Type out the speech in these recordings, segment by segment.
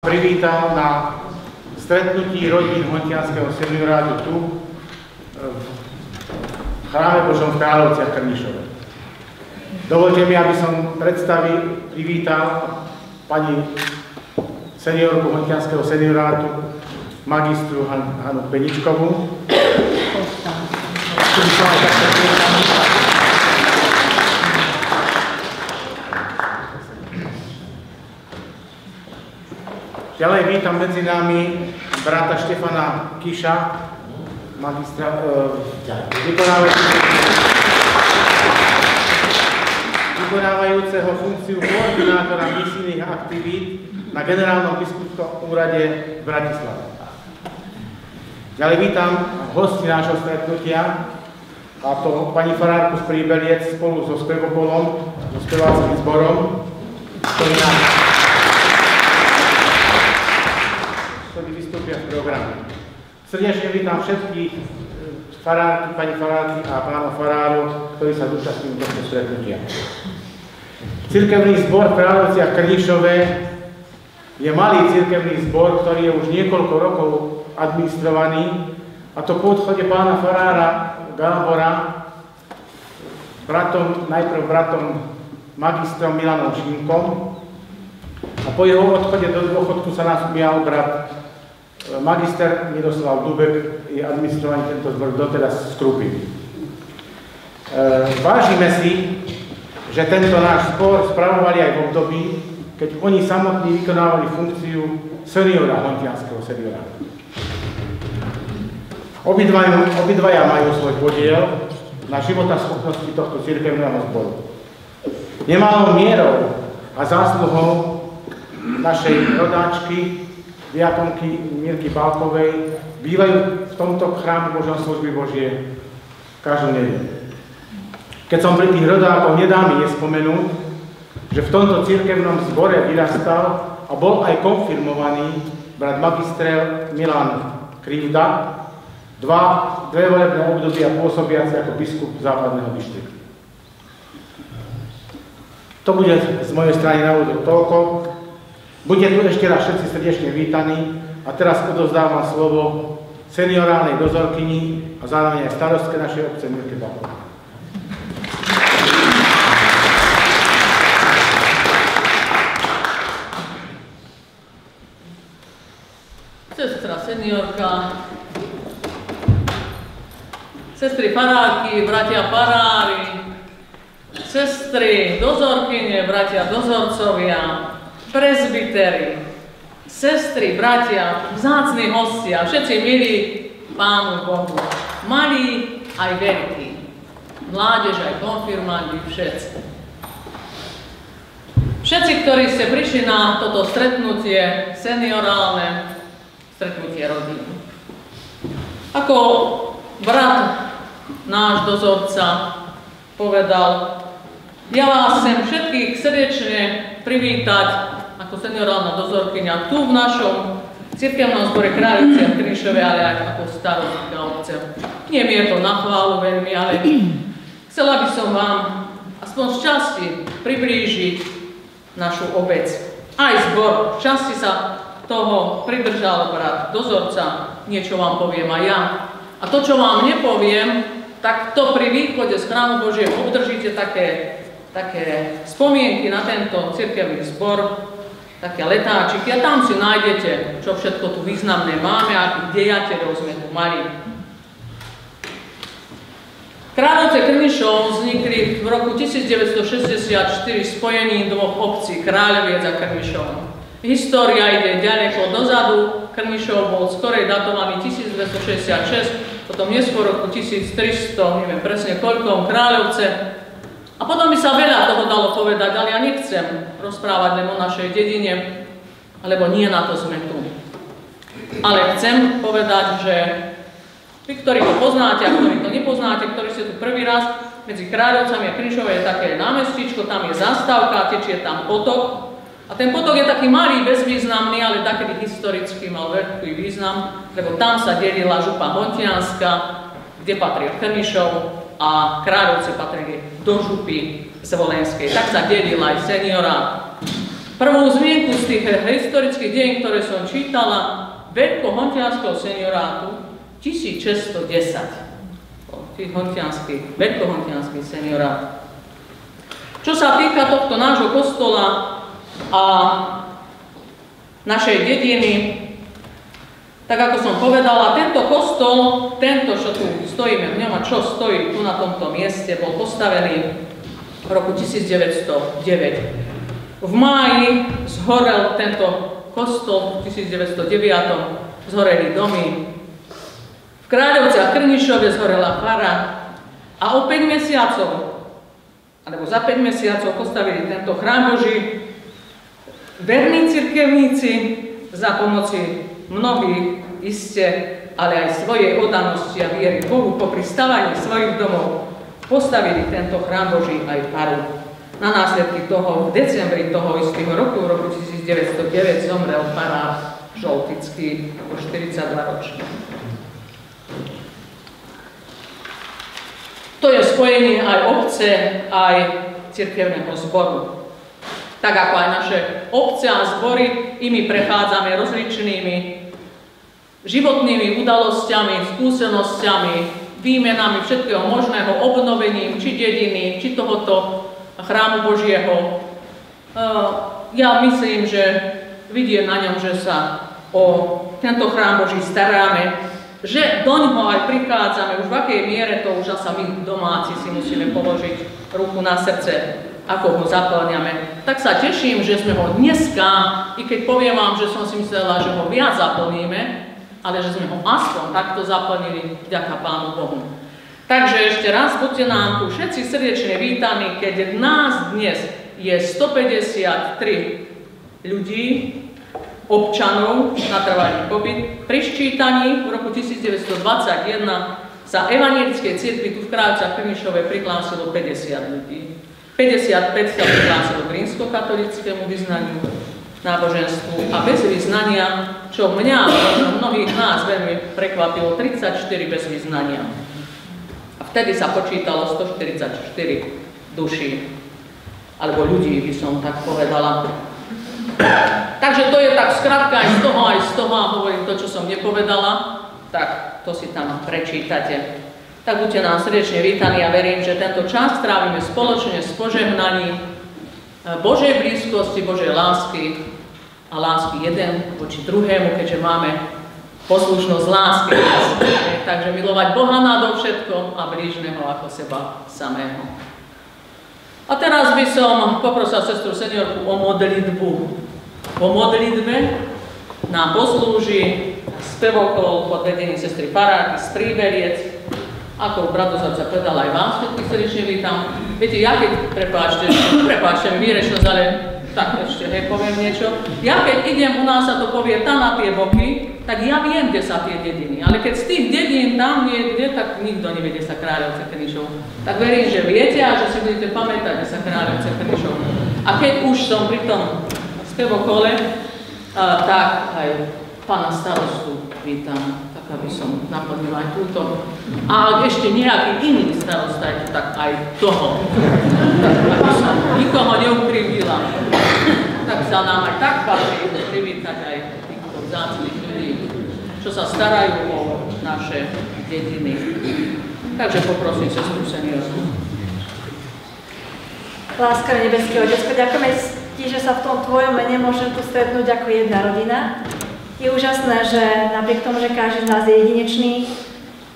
privítal na stretnutí rodín Hontianskeho seniorátu tu v chráme Božom v Kráľovciach Krnišove. Dovolte mi, aby som privítal pani seniorku Hontianskeho seniorátu, magistru Hanu Peničkovú. Ďalej vítam medzi nami brata Štefana Kiša, magistra, vykonávajúceho funkciu koordinátora misijných aktivít na Generálnom biskupskom úrade v Bratislave. Ďalej vítam hosti nášho stretnutia, a to pani farárku z Príbeliec spolu so Spevopolom, so speváckým zborom, ktorí vystúpia v programe. Srdečne vítam všetkých farárky, pani farárky a pánov farárov, ktorí sa zúčastňujú tohto stretnutia. Cirkevný zbor v Kráľovciach Krnišove je malý cirkevný zbor, ktorý je už niekoľko rokov administrovaný, a to po odchode pána farára Gábora, najprv bratom magistrom Milanom Šimkom, a po jeho odchode do dôchodku sa nás ujal brat magister Miroslav Dubek, je administrovaný tento zbor doteraz z Krupy. Vážime si, že tento náš zbor spravovali aj v období, keď oni samotní vykonávali funkciu seniora Hontianskeho seniorátu. Obidvaja majú svoj podiel na životaschopnosti tohto cirkevného zboru. Nemalou mierou a zásluhou našej rodáčky, diakonky Mirky Balkovej, bývajú v tomto chráme Božom služby Božie každú nedeľu. Keď som pri tých rodákoch, nedá mi nespomenúť, že v tomto cirkevnom zbore vyrastal a bol aj konfirmovaný brat magister Milan Krivda, dve volebné obdobia pôsobiaci ako biskup západného dištriktu. To bude z mojej strany na úvod toľko. Buďte tu ešte raz všetci srdečne vítaní a teraz odovzdávam slovo seniorálnej dozorkyni a zároveň aj starostke našej obce Mirke Balkovej. Sestra seniorka, sestry farárky, bratia farári, sestry dozorkyne, bratia dozorcovia, prezbiteri, sestry, bratia, vzácni hostia, všetci milí Pánu Bohu, malí aj veľkí, mládež aj konfirmanti, všetci. Všetci, ktorí ste prišli na toto stretnutie seniorálne, stretnutie rodín. Ako brat, náš dozorca, povedal, ja vás chcem všetkých srdečne privítať ako seniorálna dozorkyňa tu v našom cirkevnom zbore Kráľovciach Krnišove, ale aj ako starostka obce. Nie mi je to na chválu veľmi, ale chcela by som vám aspoň z časti priblížiť našu obec. Aj zbor, v časti sa toho pridržal brat dozorca, niečo vám poviem aj ja. A to, čo vám nepoviem, tak to pri východe z chrámu Božieho obdržíte také spomienky na tento cirkevný zbor, také letáčiky a tam si nájdete, čo všetko tu významné máme a akých dejateľov sme tu mali. Kráľovce Krnišov vznikli v roku 1964 spojením dvoch obcí, Kráľoviec a Krnišov. História ide ďaleko dozadu, Krnišov bol skorej datovaný 1266, potom neskôr roku 1300, neviem presne koľkom, Kráľovce. A potom by sa veľa toho dalo povedať, ale ja nechcem rozprávať len o našej dedine, lebo nie na to sme tu. Ale chcem povedať, že vy, ktorí to poznáte a ktorí to nepoznáte, ktorí ste tu prvý raz, medzi Kráľovcami a Krnišove je také námestičko, tam je zastávka, tečie tam potok. A ten potok je taký malý, bezvýznamný, ale taký historický mal veľký význam, lebo tam sa delila župa Hontianska, kde patrí Krnišov, a Kráľovce patrili do župy Zvolenskej. Tak sa delil aj seniorát. Prvú zmienku z tých historických dejín, ktoré som čítala, veľkohontianskeho seniorátu 1610. Veľkohontiansky seniorát. Čo sa týka tohto nášho kostola a našej dediny, tak ako som povedala, tento kostol, tento, čo tu stojíme v ňom a čo stojí tu na tomto mieste, bol postavený v roku 1909. V máji zhorel tento kostol, v 1909 zhoreli domy. V Kráľovci a Krnišove zhorela fara a o 5 mesiacov, alebo za 5 mesiacov postavili tento chrám Boží verní cirkevníci za pomoci mnohých iste, ale aj svojej oddanosti a viery Bohu popri stavaní svojich domov postavili tento chrám Boží aj faru. Na následky toho, v decembri toho istého roku, v roku 1909, zomrel farár Žoltický, ako 42 ročný. To je spojenie aj obce, aj cirkevného zboru. Tak ako aj naše obce a zbory, i my prechádzame rozličnými životnými udalosťami, skúsenosťami, výmenami všetkého možného, obnovením, či dediny, či tohoto chrámu Božieho. Ja myslím, že vidie na ňom, že sa o tento chrám Boží staráme, že doňho aj prichádzame, už v akej miere to už asi my domáci si musíme položiť ruku na srdce, ako ho zaplňame. Tak sa teším, že sme ho dneska, i keď poviem vám, že som si myslela, že ho viac zaplníme, ale že sme ho aspoň takto zaplnili, vďaka Pánu Bohu. Takže ešte raz buďte nám tu všetci srdečne vítaní, keď nás dnes je 153 ľudí, občanov na trvalý pobyt. Pri ščítaní v roku 1921 sa evangelickej cirkvi tu v Kráľovci a Krnišove prihlásilo 50 ľudí. 55 sa prihlásilo k rímskokatolickému vyznaniu, náboženstvu a bez vyznania, čo mňa a mnohých nás veľmi prekvapilo, 34 bez vyznania. A vtedy sa počítalo 144 duší, alebo ľudí, by som tak povedala. Takže to je tak skrátka aj z toho, a hovorím to, čo som nepovedala, tak to si tam prečítate. Tak buďte nám srdečne vítaní a verím, že tento čas trávime spoločne s požehnaním Božej blízkosti, Božej lásky a lásky jeden voči druhému, keďže máme poslušnosť lásky. Takže milovať Boha nado všetko a blížneho ako seba samého. A teraz by som poprosila sestru seniorku o modlitbu. Po modlitbe nám poslúži spevokol pod vedením sestry Farárky z Príberiec. Ako brat dozorca povedal, aj vás všetkých srdečne vítam. Viete, ja keď, prepáčte mi výrečnosť, ale tak ešte poviem niečo. Ja keď idem, u nás sa to povie tam na tie boky, tak ja viem, kde sa tie dediny. Ale keď z tých dedín tam niekde, tak nikto nevie, kde sa Kráľovce Krnišov. Tak verím, že viete a že si budete pamätať, kde sa Kráľovce Krnišov. A keď už som pri tom spevokole, tak aj pána starostu vítam, tak aby som naplnila aj túto. A ak ešte nejaký iný starosta, tak aj toho. Aby som nikoho neukrivdila. Tak sa nám aj tak patrí privítať aj týchto vzácnych ľudí, čo sa starajú o naše dediny. Takže poprosím sestru seniorku. Láska nebeského Otecko, ďakujeme ti, že sa v tom tvojom mene môžem tu stretnúť ako jedna rodina. Je úžasné, že napriek tomu, že každý z nás je jedinečný,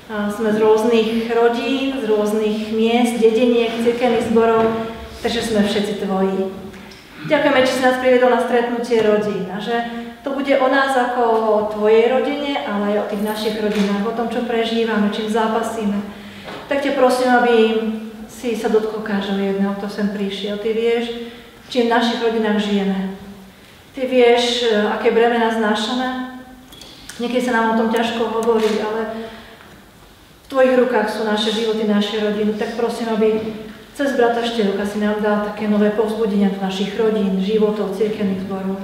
sme z rôznych rodín, z rôznych miest, dediniek, cirkevných zborov, takže sme všetci tvoji. Ďakujeme, že si nás priviedol na stretnutie rodín a že to bude o nás ako o tvojej rodine, ale aj o tých našich rodinách, o tom, čo prežívame, čím zápasíme. Tak ťa prosím, aby si sa dotkol každého jedného, kto sem prišiel. Ty vieš, čím v našich rodinách žijeme. Ty vieš, aké bremena znášame. Niekedy sa nám o tom ťažko hovorí, ale v tvojich rukách sú naše životy, naše rodiny. Tak prosím, aby cez brata Šteruka si nám dal také nové povzbudenia do našich rodín, životov, cirkevných zborov.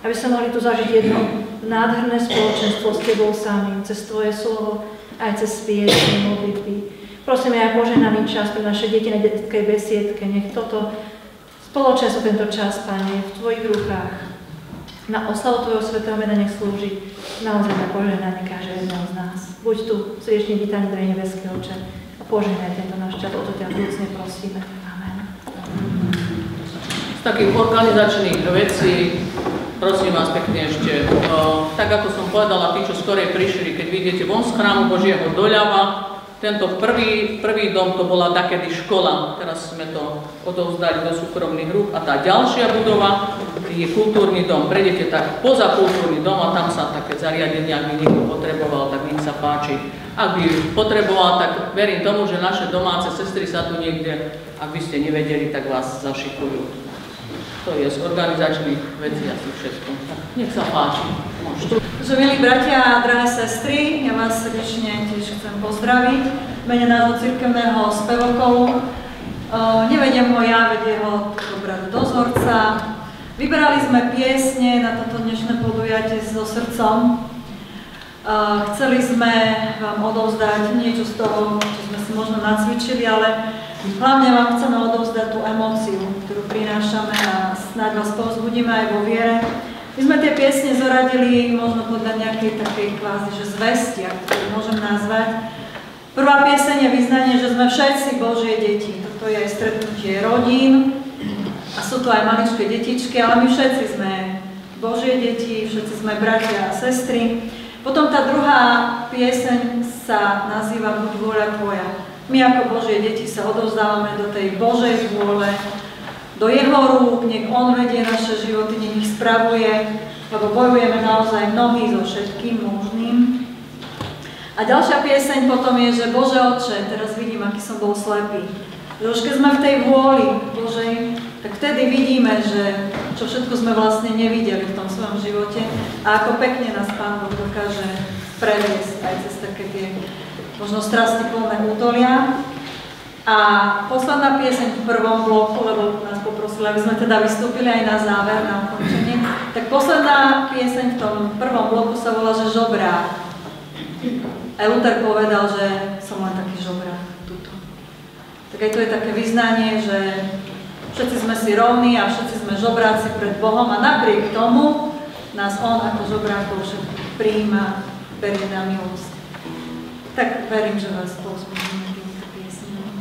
Aby sme mohli tu zažiť jedno nádherné spoločenstvo s tebou samým, cez tvoje slovo, aj cez piesne, modlitby. Prosíme aj požehnaný čas pre naše deti na detskej besiedke. Nech toto spoločenstvo tento čas, Pane, v Tvojich rukách. Na oslavu Tvojho svätého mena nech slúži naozaj na požehnanie každého jedného z nás. Buď tu srdečne vítaný, drahý nebeský Oče, a požehnaj tento náš čas, o to ťa vrúcne prosíme. Amen. Z takých organizačných vecí, prosím vás pekne ešte, tak ako som povedala, tí, čo skorej prišli, keď vidíte von z chrámu Božieho doľava, tento prvý dom to bola takedy škola, teraz sme to odovzdali do súkromných rúk a tá ďalšia budova je kultúrny dom. Prejdete tak poza kultúrny dom a tam sa také zariadenie, ak by niekto potreboval, tak nech sa páči. Ak by potreboval, tak verím tomu, že naše domáce sestry sa tu niekde, ak by ste nevedeli, tak vás zašikujú. To je z organizačných vecí asi všetko. Nech sa páči. Takže, milí bratia a drahé sestry, ja vás srdečne tiež chcem pozdraviť v mene nášho cirkevného spevokolu. Nevediem ho ja, vedie ho brat dozorca. Vybrali sme piesne na toto dnešné podujatie so srdcom. Chceli sme vám odovzdať niečo z toho, čo sme si možno nacvičili, ale hlavne vám chceme odovzdať tú emóciu, ktorú prinášame a snáď vás povzbudíme aj vo viere. My sme tie piesne zoradili možno podľa nejakej takej kvázi, že zvesti, ak to môžem nazvať. Prvá pieseň je vyznanie, že sme všetci Božie deti. Toto je aj stretnutie rodín a sú to aj maličké detičky, ale my všetci sme Božie deti, všetci sme bratia a sestry. Potom tá druhá pieseň sa nazýva Buď vôľa Tvoja. My ako Božie deti sa odovzdávame do tej Božej vôle, do Jeho rúk, nech On vedie naše životy, nech ich spravuje, lebo bojujeme naozaj mnohí so všetkým možným. A ďalšia pieseň potom je, že Bože Otče, teraz vidím, aký som bol slepý. Že už keď sme v tej vôli Božej, tak vtedy vidíme, že čo všetko sme vlastne nevideli v tom svojom živote a ako pekne nás Pán Boh dokáže previesť aj cez také tie možno strasti plné útolia. A posledná pieseň v prvom bloku, lebo nás poprosili, aby sme teda vystúpili aj na záver, na ukončenie, tak posledná pieseň v tom prvom bloku sa volá, že Žobrák. Aj Luther povedal, že som len taký žobrák tuto. Tak aj to je také vyznanie, že všetci sme si rovní a všetci sme žobráci pred Bohom a napriek tomu nás On ako žobrákov všetkých prijíma, berie na milosť. Tak verím, že vás povzbudíme týmto piesňami.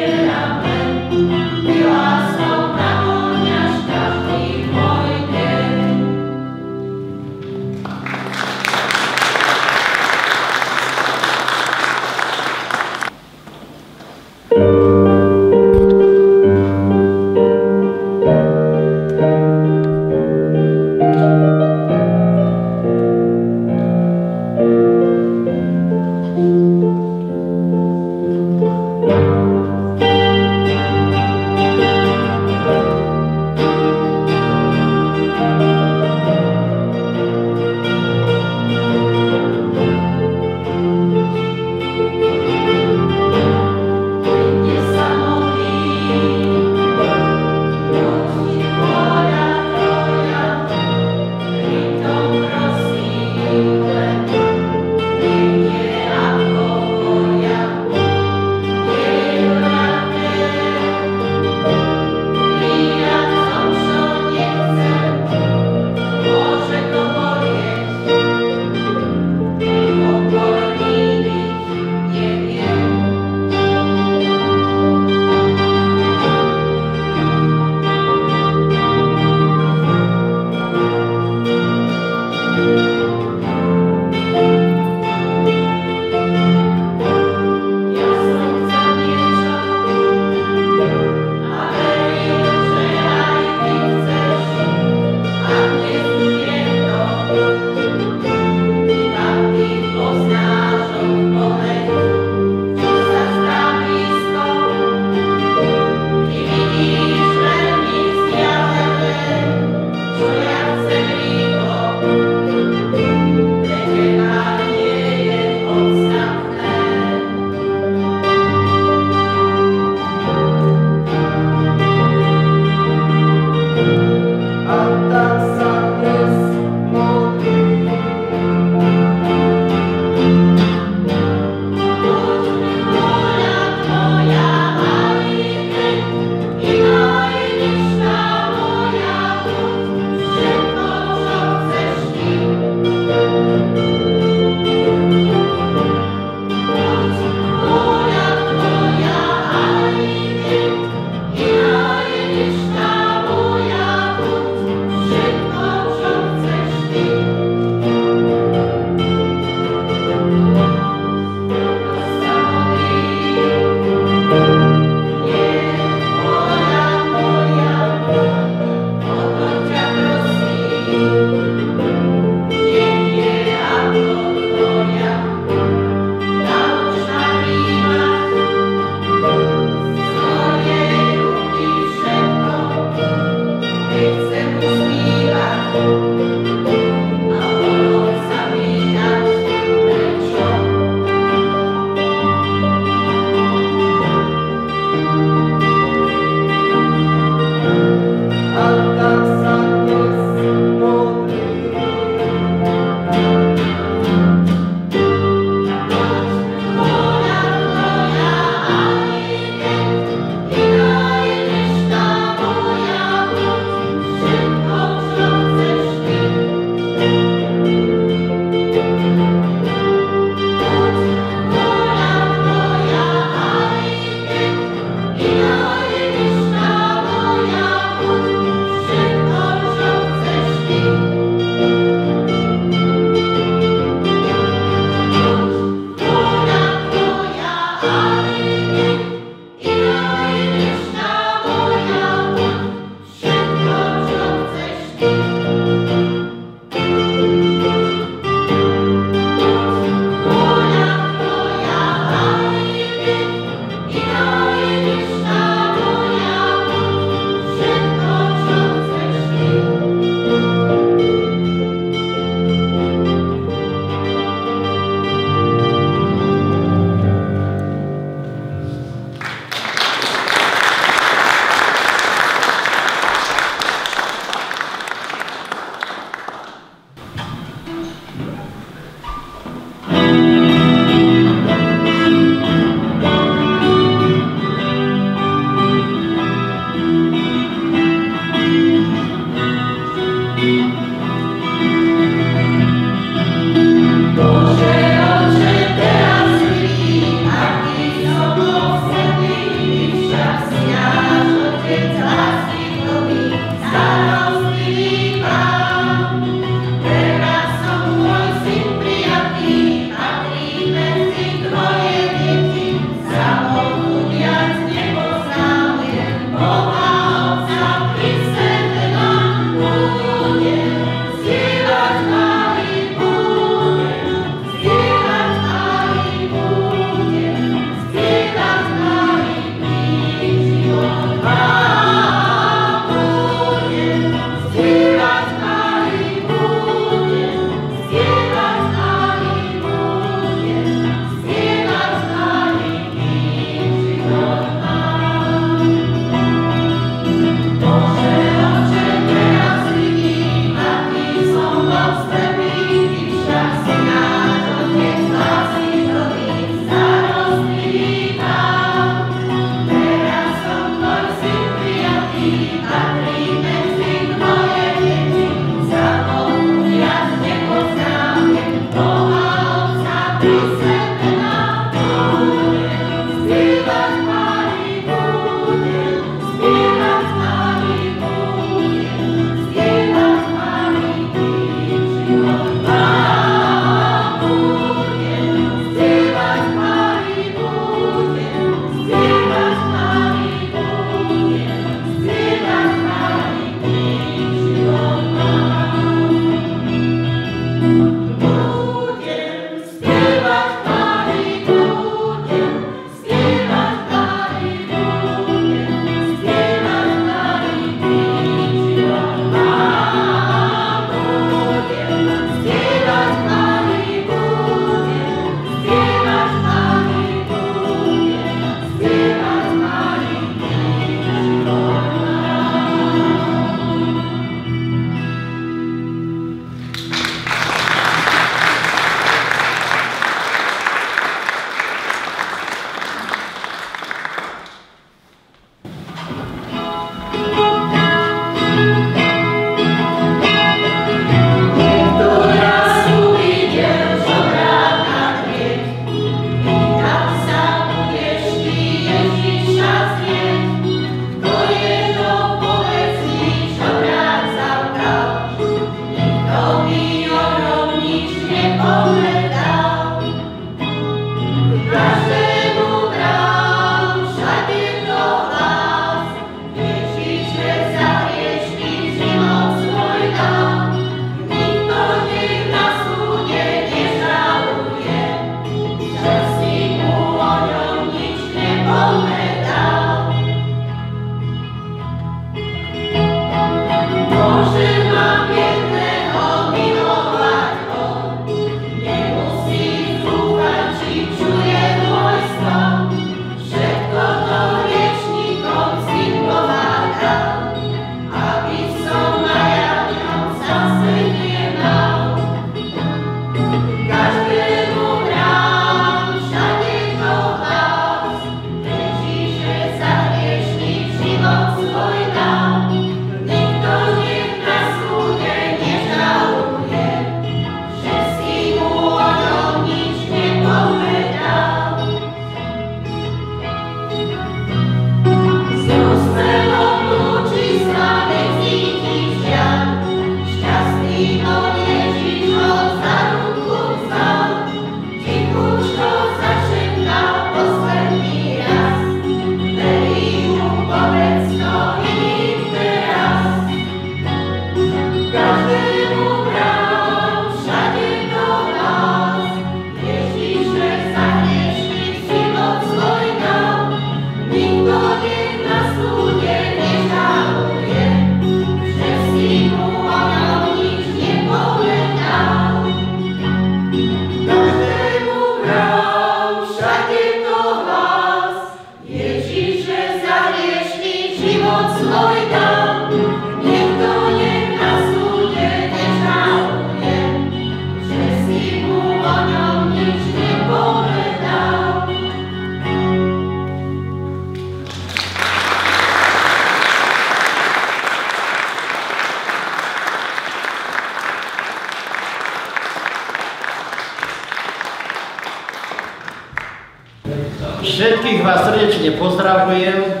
Všetkých vás srdečne pozdravujem.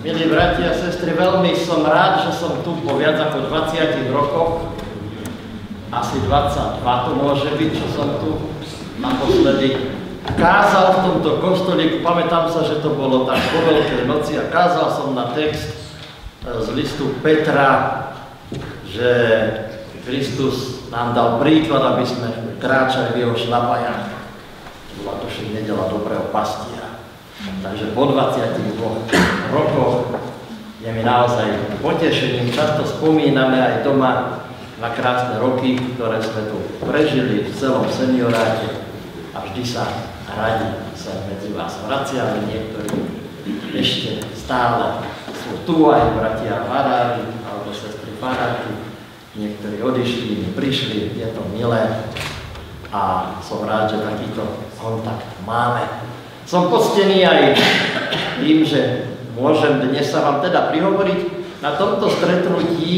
Milí bratia a sestry, veľmi som rád, že som tu po viac ako 20 rokoch. Asi 22 to môže byť, čo som tu naposledy kázal v tomto kostolíku. Pamätám sa, že to bolo tak po Veľkej noci a kázal som na text z listu Petra, že Kristus nám dal príklad, aby sme kráčali v jeho šľapajách. Bola to však nedela dobrého pastiera. Takže po 22 rokoch je mi naozaj potešením. Často spomíname aj doma na krásne roky, ktoré sme tu prežili v celom senioráte a vždy sa radi sa medzi vás vraciame. Niektorí ešte stále sú tu, aj bratia farári alebo sestry farárky. Niektorí odišli, prišli, je to milé a som rád, že takýto kontakt máme. Som poctený aj tým, že môžem dnes sa vám teda prihovoriť na tomto stretnutí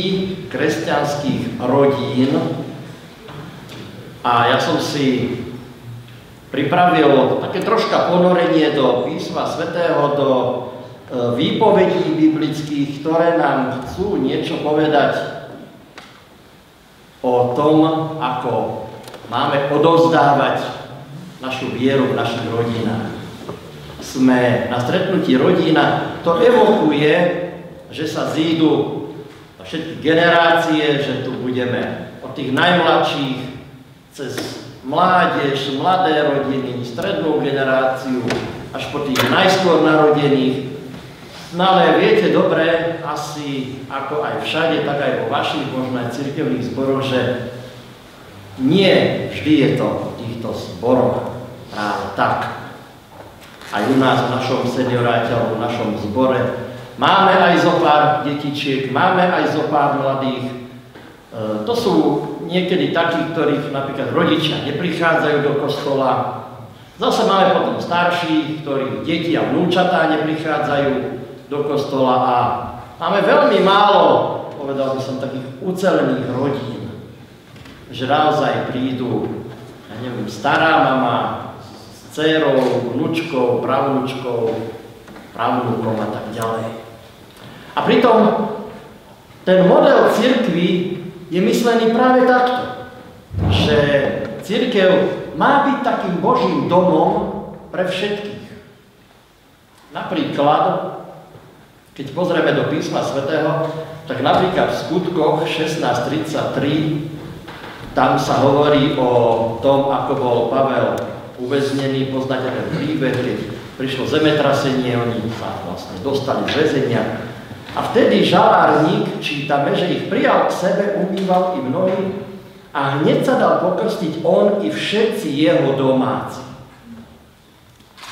kresťanských rodín. A ja som si pripravil také troška ponorenie do písma svätého, do výpovedí biblických, ktoré nám chcú niečo povedať o tom, ako máme odovzdávať našu vieru v našich rodinách. Sme na stretnutí rodina, to evokuje, že sa zídu všetky generácie, že tu budeme od tých najmladších cez mládež, mladé rodiny, strednú generáciu, až po tých najskôr narodených. No ale viete dobre, asi ako aj všade, tak aj vo vašich možno aj cirkevných zboroch, že nie vždy je to v týchto zboroch práve tak. Aj u nás v našom senioráte alebo v našom zbore máme aj zo pár detičiek, máme aj zo pár mladých. To sú niekedy takí, ktorých napríklad rodičia neprichádzajú do kostola. Zase máme potom starších, ktorých deti a vnúčatá neprichádzajú do kostola a máme veľmi málo, povedal by som, takých ucelených rodín, že naozaj prídu, ja neviem, stará mama s dcérou, vnúčkou, pravnúčkou, pravnúkom a tak ďalej. A pritom ten model cirkvi je myslený práve takto, že cirkev má byť takým Božím domom pre všetkých. Napríklad, keď pozrieme do písma svätého, tak napríklad v Skutkoch 16:33 tam sa hovorí o tom, ako bol Pavel uväznený. Poznáte ten príbeh, keď prišlo zemetrasenie, oni sa vlastne dostali z väzenia. A vtedy žalárnik, čítame, že ich prijal k sebe, umýval im nohy a hneď sa dal pokrstiť on i všetci jeho domáci.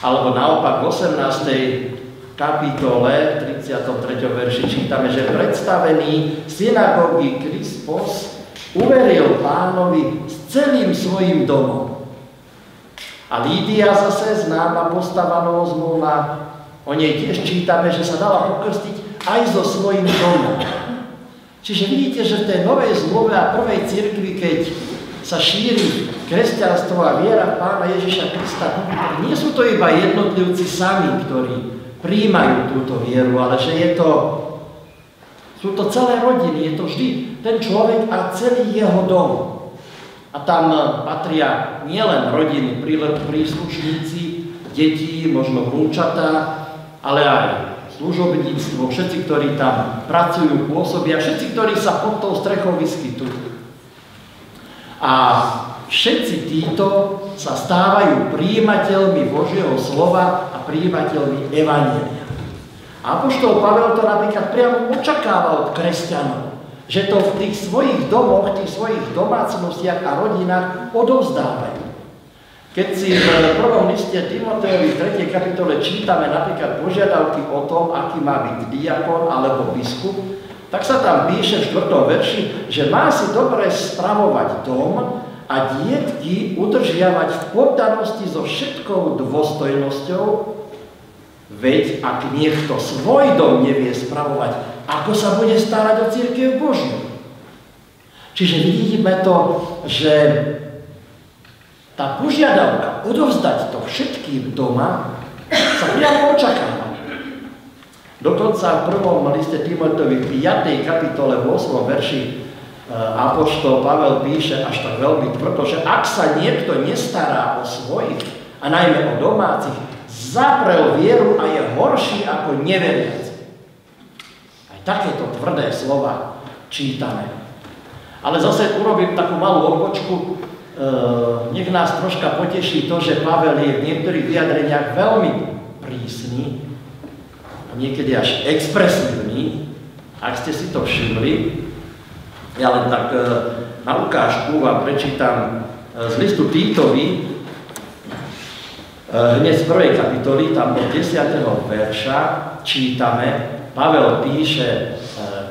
Alebo naopak v 18. kapitole, 33. verši čítame, že predstavený synagógy Krispos uveril Pánovi s celým svojím domom. A Lídia zase známa postava novozmluvná, O nej tiež čítame, že sa dala pokrstiť aj so svojím domom. Čiže vidíte, že v tej novej zmluve a prvej cirkvi, keď sa šíri kresťanstvo a viera v Pána Ježiša Krista, nie sú to iba jednotlivci sami, ktorí prijímajú túto vieru, ale že sú to celé rodiny, je to vždy ten človek a celý jeho dom. A tam patria nielen rodiny, príslušníci, deti, možno vnúčatá, ale aj služobníctvo, všetci, ktorí tam pracujú, pôsobia, všetci, ktorí sa pod tou strechou vyskytujú. A všetci títo sa stávajú prijímateľmi Božieho slova a prijímateľmi evanjelia. A apoštol Pavel to napríklad priamo očakáva od kresťanov, že to v tých svojich domoch, tých svojich domácnostiach a rodinách odovzdávajú. Keď si v prvom liste Timotejovi v 3. kapitole čítame napríklad požiadavky o tom, aký má byť diakon alebo biskup, tak sa tam píše v 4. verši, že má si dobre spravovať dom a dietky udržiavať v poddanosti so všetkou dôstojnosťou, veď ak niekto svoj dom nevie spravovať, ako sa bude starať o cirkev Božiu? Čiže vidíme to, že tá požiadavka odovzdať to všetkým doma sa priamo očakáva. Dokonca v prvom liste Timotejovi v 5. kapitole v 8. verši apoštol Pavel píše až tak veľmi tvrdo, že ak sa niekto nestará o svojich a najmä o domácich, zaprel vieru a je horší ako neveriaci. Aj takéto tvrdé slova čítame. Ale zase urobím takú malú odbočku. Nech nás troška poteší to, že Pavel je v niektorých vyjadreniach veľmi prísny a niekedy až expresívny, ak ste si to všimli. Ja len tak na ukážku vám prečítam z listu Týtovi, hneď z 1. kapitoly, tam od 10. verša čítame, Pavel píše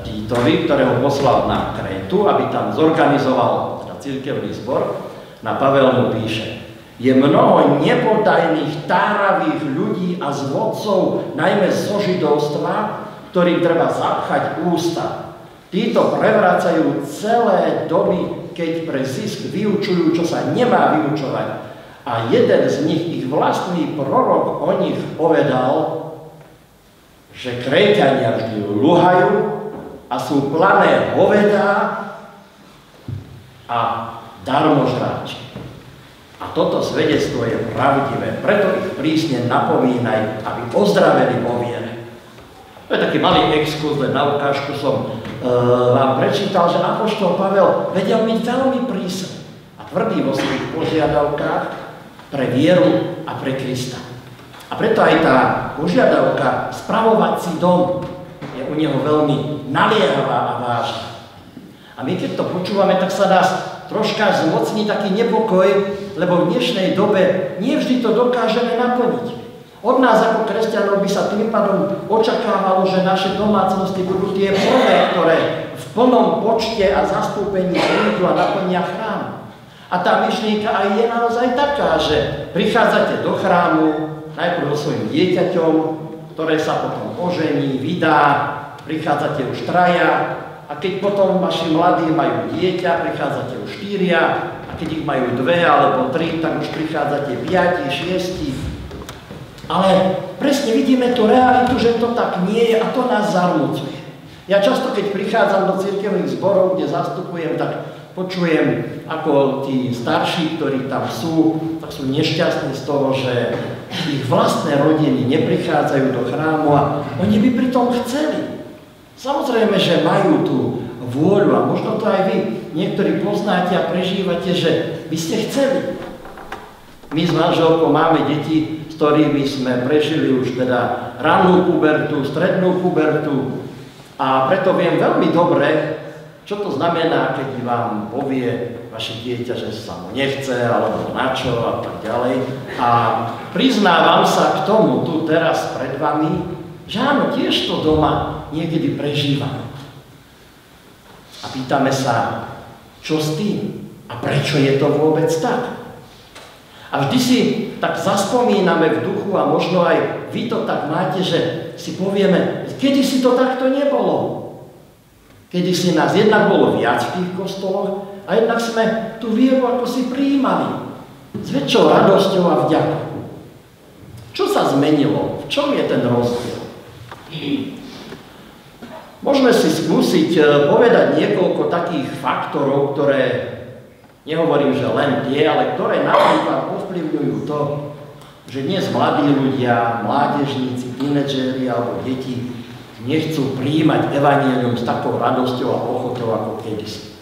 Týtovi, ktorého poslal na Krétu, aby tam zorganizoval cirkevný zbor. Na Pavel mu píše: je mnoho nepodajných, táravých ľudí a zvodcov, najmä zo židovstva, ktorým treba zapchať ústa. Títo prevracajú celé doby, keď pre zisk vyučujú, čo sa nemá vyučovať. A jeden z nich, ich vlastný prorok, o nich povedal, že Kréťania vždy luhajú a sú plané hovedá a darmožráči. A toto svedectvo je pravdivé, preto ich prísne napomínaj, aby ozdraveli vo viere. To je taký malý exkurs, len na ukážku som vám prečítal, že apoštol Pavel vedel byť veľmi prísny a tvrdý vo svojich požiadavkách pre vieru a pre Krista. A preto aj tá požiadavka spravovať si dom je u neho veľmi naliehavá a vážna. A my keď to počúvame, tak sa nás troška zmocní taký nepokoj, lebo v dnešnej dobe nie vždy to dokážeme naplniť. Od nás ako kresťanov by sa tým pádom očakávalo, že naše domácnosti budú tie prvé, ktoré v plnom počte a zastúpení prídu a naplnia chrám. A tá myšlienka aj je naozaj taká, že prichádzate do chrámu najprv so svojím dieťaťom, ktoré sa potom ožení, vydá, prichádzate už traja, a keď potom vaši mladí majú dieťa, prichádzate už 4, a keď ich majú 2 alebo 3, tak už prichádzate 5, 6. Ale presne vidíme tú realitu, že to tak nie je a to nás zarmucuje. Ja často, keď prichádzam do cirkevných zborov, kde zastupujem, tak počujem, ako tí starší, ktorí tam sú, tak sú nešťastní z toho, že ich vlastné rodiny neprichádzajú do chrámu a oni by pritom chceli. Samozrejme, že majú tú vôľu a možno to aj vy niektorí poznáte a prežívate, že by ste chceli. My s manželkou máme deti, s ktorými sme prežili už teda rannú pubertu, strednú pubertu a preto viem veľmi dobre, čo to znamená, keď vám povie vaše dieťa, že sa mu nechce alebo na čo a tak ďalej. A priznávam sa k tomu tu teraz pred vami, že áno, tiež to doma niekedy prežívame. A pýtame sa, čo s tým? A prečo je to vôbec tak? A vždy si tak zaspomíname v duchu a možno aj v vy to tak máte, že si povieme, kedy si to takto nebolo. Kedy si nás jednak bolo viac v tých kostoloch a jednak sme tú vieru ako si prijímali. S väčšou radosťou a vďakou. Čo sa zmenilo? V čom je ten rozdiel? Môžeme si skúsiť povedať niekoľko takých faktorov, ktoré, nehovorím, že len tie, ale ktoré napríklad ovplyvňujú to, že dnes mladí ľudia, mládežníci, tínedžeri alebo deti nechcú prijímať evanjelium s takou radosťou a ochotou ako kedysi.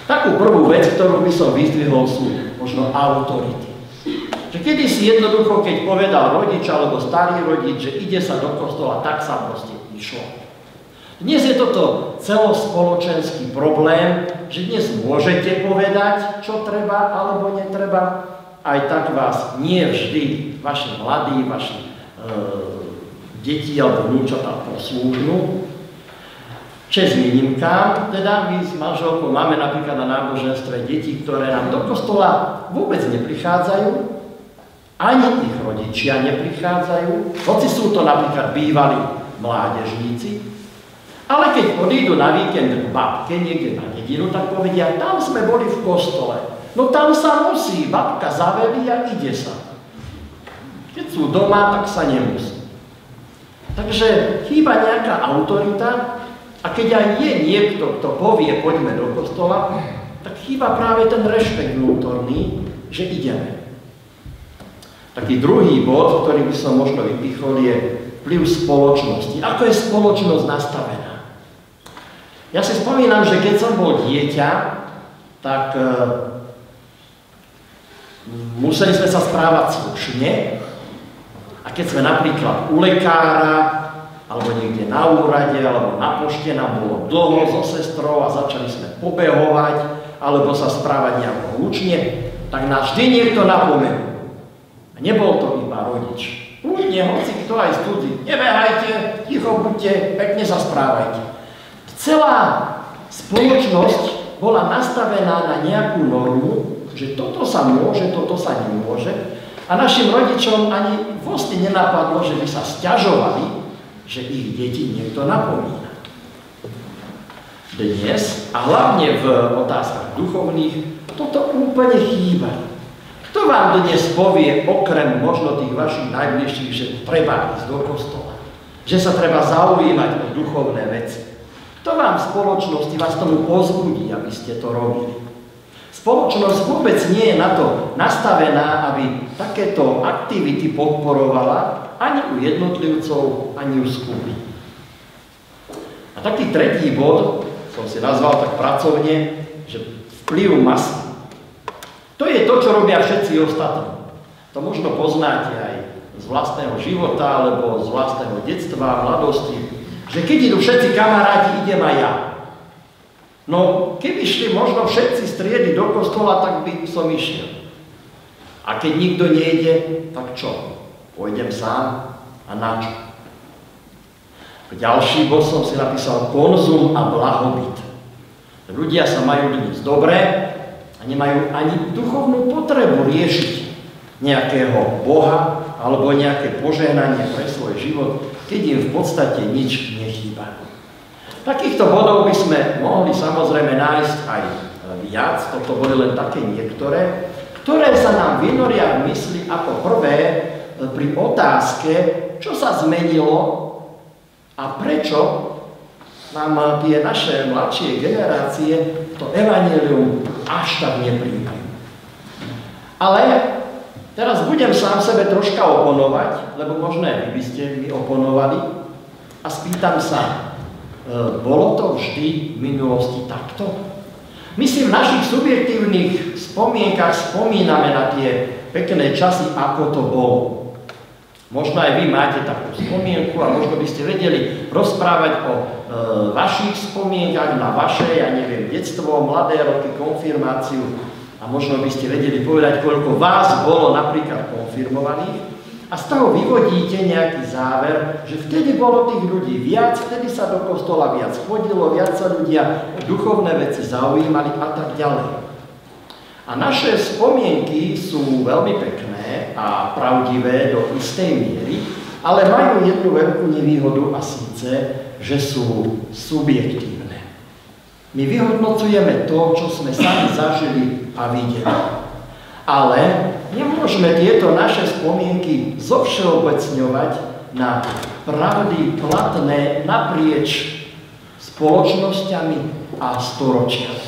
Takú prvú vec, ktorú by som vyzdvihol, sú možno autority. Že kedysi jednoducho, keď povedal rodič alebo starý rodič, že ide sa do kostola, tak sa proste išlo. Dnes je toto celospoločenský problém, že dnes môžete povedať, čo treba alebo netreba, aj tak vás nie vždy vaši mladí, vaši deti alebo vnúčatá poslúžnu. Česť výnimkám, teda my s manželkou máme napríklad na náboženstve deti, ktoré nám do kostola vôbec neprichádzajú, ani ich rodičia neprichádzajú, hoci sú to napríklad bývalí mládežníci, ale keď odídu na víkend k babke niekde na dedinu, tak povedia, tam sme boli v kostole. No tam sa musí, babka zavelí a ide sa. Keď sú doma, tak sa nemusí. Takže chýba nejaká autorita a keď aj je niekto, kto povie, poďme do kostola, tak chýba práve ten rešpekt vnútorný, že ideme. Taký druhý bod, ktorý by som možno vypichol, je vplyv spoločnosti. Ako je spoločnosť nastavená? Ja si spomínam, že keď som bol dieťa, tak museli sme sa správať slušne. A keď sme napríklad u lekára, alebo niekde na úrade, alebo na pošte nám bolo dlho so sestrou a začali sme pobehovať, alebo sa správať nejako hlučne, tak nás vždy niekto napomenul. A nebol to iba rodič. Kľudne, hoci kto aj z cudzí. Nebehajte, ticho buďte, pekne sa správajte. Celá spoločnosť bola nastavená na nejakú normu, že toto sa môže, toto sa nemôže. A našim rodičom ani vlastne nenapadlo, že by sa sťažovali, že ich deti niekto napomína. Dnes, a hlavne v otázkach duchovných, toto úplne chýba. Kto vám dnes povie, okrem možno tých vašich najbližších, že treba ísť do kostola? Že sa treba zaujímať o duchovné veci? Kto vám v spoločnosti vás tomu pozbudí, aby ste to robili? Spoločnosť vôbec nie je na to nastavená, aby takéto aktivity podporovala ani u jednotlivcov, ani u skupín. A taký tretí bod, som si nazval tak pracovne, že vplyv masy. To je to, čo robia všetci ostatní. To možno poznáte aj z vlastného života, alebo z vlastného detstva, mladosti, že keď idú všetci kamaráti, idem aj ja. No, keby šli možno všetci z triedy do kostola, tak by som išiel. A keď nikto nejde, tak čo? Pôjdem sám a na čo? Ďalší bod som si napísal konzum a blahobyt. Ľudia sa majú dnes dobre a nemajú ani duchovnú potrebu riešiť nejakého Boha alebo nejaké požehnanie pre svoj život, keď im v podstate nič nechýba. Takýchto bodov by sme mohli samozrejme nájsť aj viac, toto boli len také niektoré, ktoré sa nám vynoria v mysli ako prvé pri otázke, čo sa zmenilo a prečo nám tie naše mladšie generácie to evanjelium až tak nepríjmajú. Ale teraz budem sám sebe troška oponovať, lebo možno vy by ste mi oponovali a spýtam sa, bolo to vždy v minulosti takto? My si v našich subjektívnych spomienkach spomíname na tie pekné časy, ako to bolo. Možno aj vy máte takú spomienku a možno by ste vedeli rozprávať o vašich spomienkach na vaše, ja neviem, detstvo, mladé roky, konfirmáciu a možno by ste vedeli povedať, koľko vás bolo napríklad konfirmovaných a z toho vyvodíte nejaký záver, že vtedy bolo tých ľudí viac, vtedy sa do kostola viac chodilo, viac sa ľudia duchovné veci zaujímali a tak ďalej. A naše spomienky sú veľmi pekné a pravdivé do istej miery, ale majú jednu veľkú nevýhodu a síce, že sú subjektívne. My vyhodnocujeme to, čo sme sami zažili a videli. Ale nemôžeme tieto naše spomienky zovšeobecňovať na pravdy platné naprieč spoločnosťami a storočiami.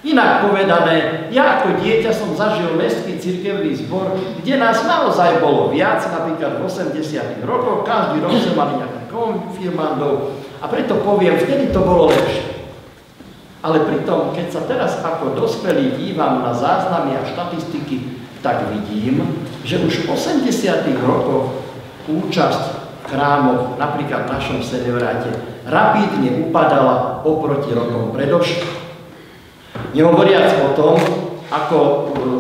Inak povedané, ja ako dieťa som zažil mestský cirkevný zbor, kde nás naozaj bolo viac, napríklad v 80. rokoch, každý rok sme mali nejakých konfirmandov a preto poviem, vtedy to bolo lepšie. Ale pritom, keď sa teraz ako dospelý dívam na záznamy a štatistiky, tak vidím, že už v 80. rokoch účasť v chrámoch, napríklad v našom senioráte, rapídne upadala oproti rokom predošlým. Nehovoriac o tom, ako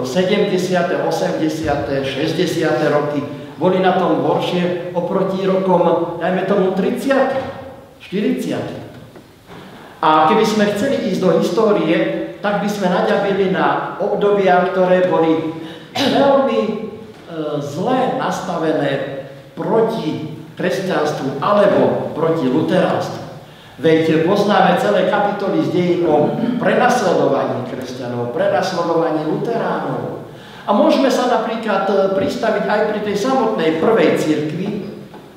70., 80., 60. roky boli na tom horšie oproti rokom, dajme tomu 30., 40. A keby sme chceli ísť do histórie, tak by sme naďabili na obdobia, ktoré boli veľmi zle nastavené proti kresťanstvu alebo proti luteránstvu. Veď poznáme celé kapitoly z dejín o prenasledovaní kresťanov, prenasledovaní luteránov. A môžeme sa napríklad pristaviť aj pri tej samotnej prvej cirkvi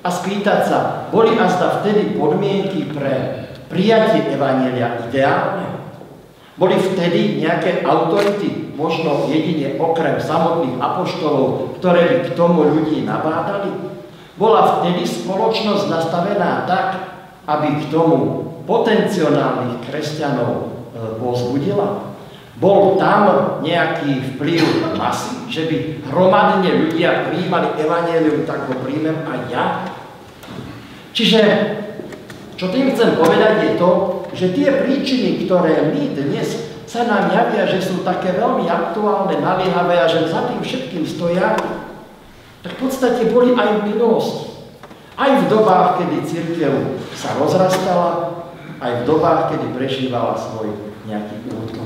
a spýtať sa, boli azda vtedy podmienky pre prijatie evanjelia ideálne? Boli vtedy nejaké autority, možno jedine okrem samotných apoštolov, ktoré by k tomu ľudí nabádali? Bola vtedy spoločnosť nastavená tak, aby k tomu potenciálnych kresťanov povzbudila? Bol tam nejaký vplyv masy, že by hromadne ľudia prijímali evanjelium, tak ho príjmem aj ja? Čiže, čo tým chcem povedať, je to, že tie príčiny, ktoré my dnes sa nám javia, že sú také veľmi aktuálne, naliehavé a že za tým všetkým stoja, tak v podstate boli aj v minulosti. Aj v dobách, kedy cirkev sa rozrastala, aj v dobách, kedy prežívala svoj nejaký útlom.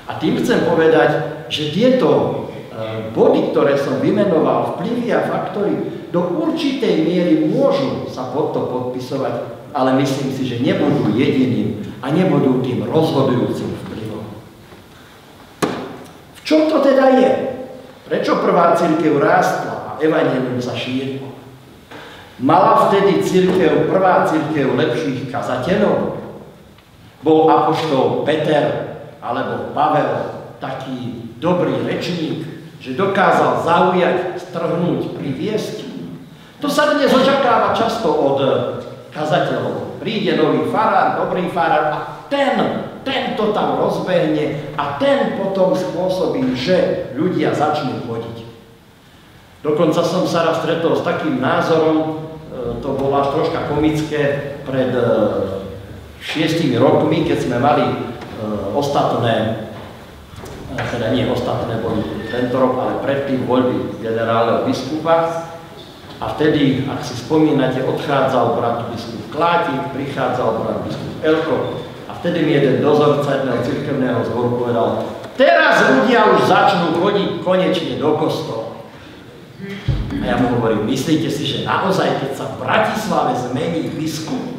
A tým chcem povedať, že tieto body, ktoré som vymenoval, vplyvy a faktory, do určitej miery môžu sa pod to podpisovať, ale myslím si, že nebudú jediným a nebudú tým rozhodujúcim vplyvom. V čom to teda je? Prečo prvá cirkev rástla a evanjelium sa šírilo? Mala vtedy cirkev, prvá cirkev lepších kazateľov? Bol apoštol Peter alebo Pavel taký dobrý rečník, že dokázal zaujať, strhnúť, priviesť? To sa dnes očakáva často od kazateľov. Príde nový farár, dobrý farár a ten to tam rozbehne a ten potom spôsobí, že ľudia začnú chodiť. Dokonca som sa raz stretol s takým názorom, to bolo až troška komické, pred 6 rokmi, keď sme mali ostatné, teda nie ostatné, boli tento rok, ale predtým voľby generálneho biskupa. A vtedy, ak si spomínate, odchádzal brat biskup Klátik, prichádzal brat biskup Elko a vtedy mi jeden dozorca jedného cirkevného zboru povedal, teraz ľudia už začnú chodiť konečne do kostola. A ja mu hovorím, myslíte si, že naozaj, keď sa v Bratislave zmení biskup,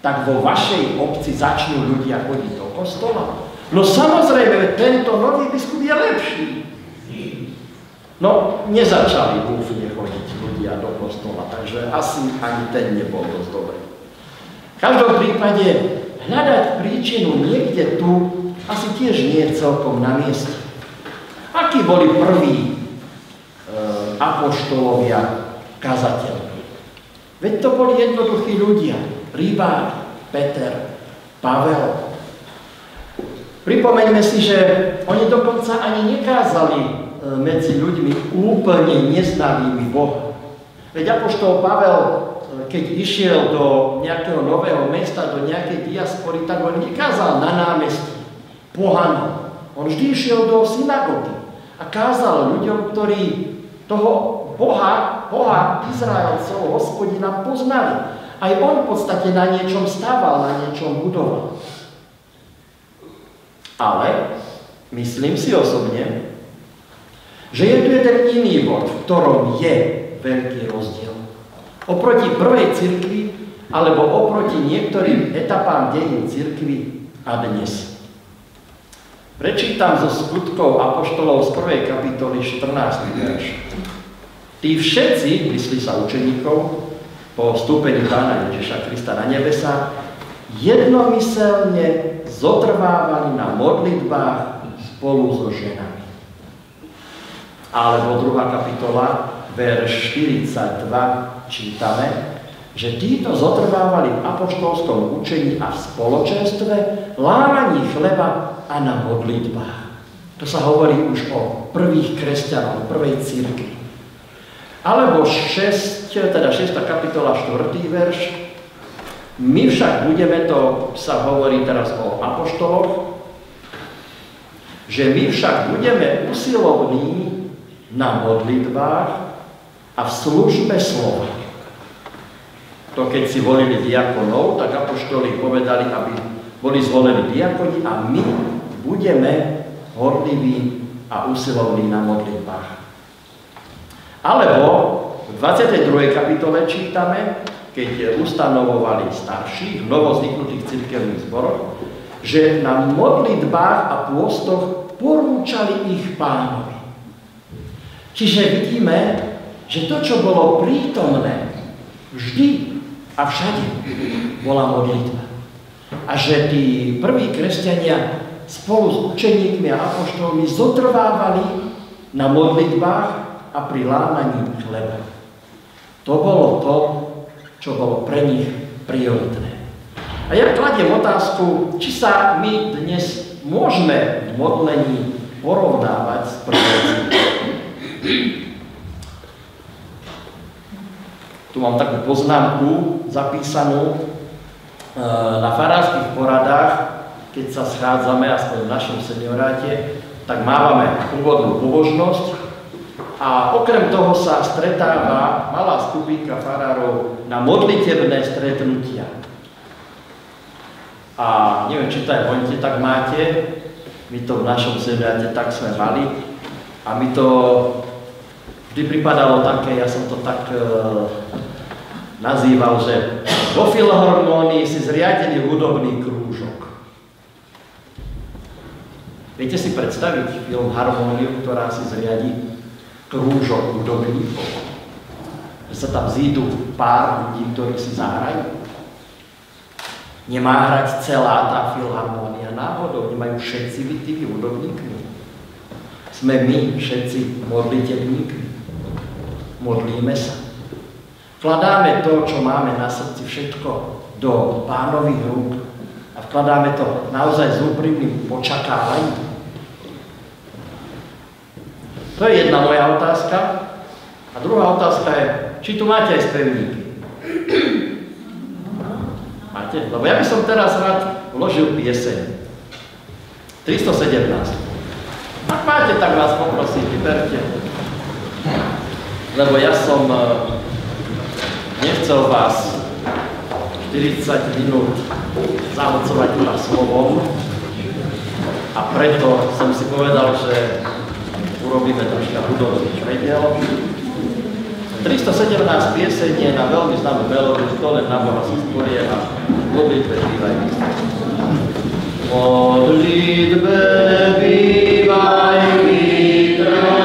tak vo vašej obci začnú ľudia chodiť do kostola? No samozrejme, tento nový biskup je lepší. No, nezačali úfne chodiť ľudia do kostola, takže asi ani ten nebol dosť dobrý. V každom prípade, hľadať príčinu niekde tu asi tiež nie je celkom na mieste. Akí boli prví apoštolovia, kazateľi? Veď to boli jednoduchí ľudia. Rybár, Peter, Pavel. Pripomeňme si, že oni dokonca ani nekázali medzi ľuďmi úplne neznámymi Boha. Veď apoštol Pavel, keď išiel do nejakého nového mesta, do nejakej diaspory, tak on nekázal na námestí pohanom. On vždy išiel do synagógy a kázal ľuďom, ktorí toho Boha Izraelcov, Hospodina poznali. Aj on v podstate na niečom stával, na niečom budoval. Ale myslím si osobne, že je tu jeden iný bod, v ktorom je veľký rozdiel. Oproti prvej cirkvi alebo oproti niektorým etapám dejín cirkvi a dnes. Prečítam zo Skutkov apoštolov z 1. kapitoly 14. verš. Tí všetci, myslí sa učeníkov, po vstúpení Pána Ježiša Krista na nebesa, jednomyselne zotrvávali na modlitbách spolu so ženami. Alebo 2. kapitola, verš 42, čítame, že títo zotrvávali v apoštolskom učení a v spoločenstve, lámaní chleba a na modlitbách. To sa hovorí už o prvých kresťanoch, prvej cirkvi. Alebo 6. kapitola, 4. verš. My však budeme, to sa hovorí teraz o apoštoloch, že my však budeme usilovní na modlitbách a v službe slova. To keď si volili diakonov, tak apoštoli povedali, aby boli zvolení diakoni a my budeme horliví a usilovní na modlitbách. Alebo v 22. kapitole čítame, keď ustanovovali starších, novozniknutých cirkevných zboroch, že na modlitbách a pôstoch porúčali ich Pánovi. Čiže vidíme, že to, čo bolo prítomné vždy a všade, bola modlitba. A že tí prví kresťania spolu s učeníkmi a apoštolmi zotrvávali na modlitbách a pri lámaní chleba. To bolo to, čo bolo pre nich prioritné. A ja kladiem otázku, či sa my dnes môžeme v modlení porovnávať s prvou cirkvou. Tu mám takú poznámku zapísanú na farárskych poradách, keď sa schádzame, aspoň v našom senioráte, tak mávame úvodnú pobožnosť a okrem toho sa stretáva malá skupinka farárov na modlitebné stretnutia. A neviem, či to aj voňte tak máte, my to v našom senioráte tak sme mali a mi to vždy pripadalo také, ja som to tak nazýval, že vo Filharmónii si zriadili hudobný krúžok. Viete si predstaviť Filharmóniu, ktorá si zriadi krúžok hudobníkov? Že sa tam zídu pár ľudí, ktorí si zahrajú? Nemá hrať celá tá Filharmónia náhodou, nemajú všetci byť tými hudobníkmi. Sme my všetci modlitebníkmi. Modlíme sa. Vkladáme to, čo máme na srdci, všetko do Pánových rúk a vkladáme to naozaj s úprimným očakávaním. To je jedna moja otázka. A druhá otázka je, či tu máte aj spevníky. Máte? Lebo ja by som teraz rád vložil pieseň. 317. Ak máte, tak vás poprosím, vyberte. Lebo ja som nechcel vás 40 minút zahlcovať iba slovom a preto som si povedal, že urobíme troška hudobný prediel. 317 pieseň je na veľmi známu melódiu, to len na Boha sa sporie a modlitbe bývaj. Modlitbe bývaj vytrvalý.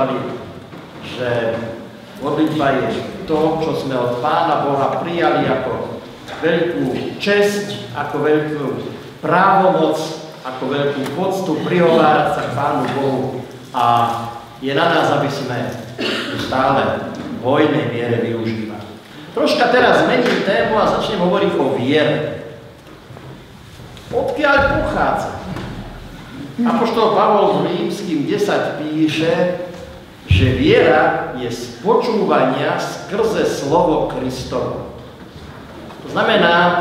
rozmýšľali, že modlitba je to, čo sme od Pána Boha prijali ako veľkú česť, ako veľkú právomoc, ako veľkú poctu prihovárať sa k Pánu Bohu a je na nás, aby sme stále v hojnej miere využívali. Troška teraz zmením tému a začnem hovoriť o viere. Odkiaľ pochádza? Apoštol Pavol v Rímskym 10 píše, že viera je z počúvania skrze slovo Kristovo. To znamená,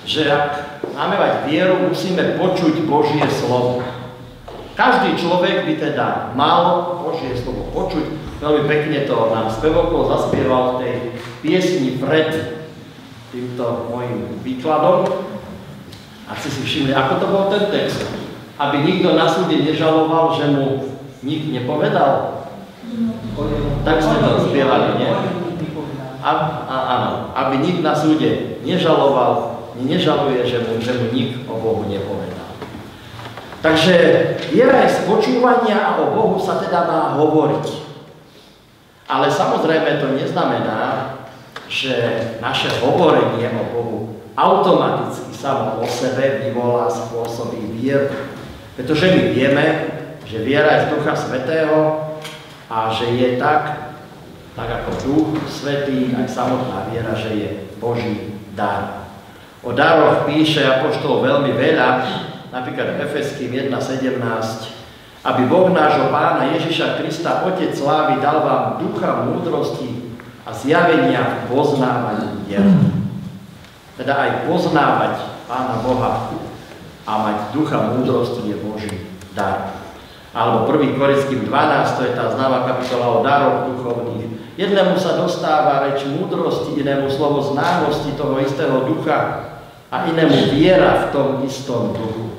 že ak máme mať vieru, musíme počuť Božie slovo. Každý človek by teda mal Božie slovo počuť. Veľmi pekne to nám Spevokol zaspieval v tej piesni pred týmto mojim výkladom. A ste si všimli, ako to bol ten text? Aby nikto na súde nežaloval, že mu nik nepovedal. Tak ste to spievali, nie? Áno, aby nik na súde nežaloval, nežaluje, že mu nik o Bohu nepovedal. Takže viera je z počúvania a o Bohu sa teda má hovoriť. Ale samozrejme to neznamená, že naše hovorenie o Bohu automaticky samo o sebe vyvolá, spôsobí vieru. Pretože my vieme, že viera je z Ducha Svätého a že je tak ako Duch Svätý, aj samotná viera, že je Boží dar. O daroch píše apoštol veľmi veľa, napríklad Efeským 1.17, aby Boh nášho Pána Ježiša Krista, Otec slávy, dal vám ducha múdrosti a zjavenia v poznávaní viery. Teda aj poznávať Pána Boha a mať ducha múdrosti je Boží dar. Alebo 1. Korinským 12, to je tá známa kapitola o daroch duchovných. Jednému sa dostáva reč múdrosti, inému slovo známosti toho istého ducha a inému viera v tom istom duchu.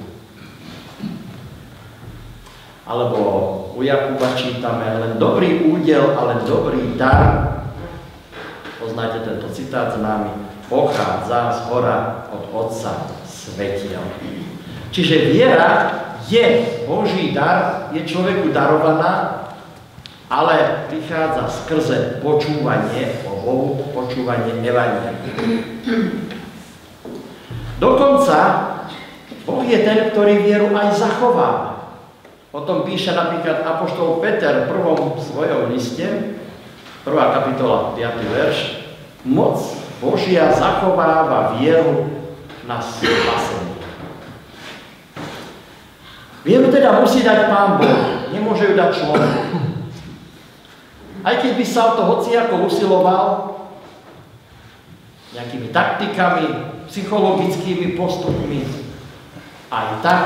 Alebo u Jakuba čítame, len dobrý údel, ale dobrý dar, poznáte tento citát známy, pochádza z hora od Otca svetiel. Čiže viera je Boží dar, je človeku darovaná, ale prichádza skrze počúvanie o Bohu, počúvanie evanjelia. Dokonca Boh je ten, ktorý vieru aj zachováva. O tom píše napríklad apoštol Peter v prvom svojom liste, 1. kapitola, 5. verš. Moc Božia zachováva vieru na spasenie. Vieru teda musí dať Pán Boh, nemôže ju dať človek. Aj keď by sa o to hociako usiloval, nejakými taktikami, psychologickými postupmi, aj tak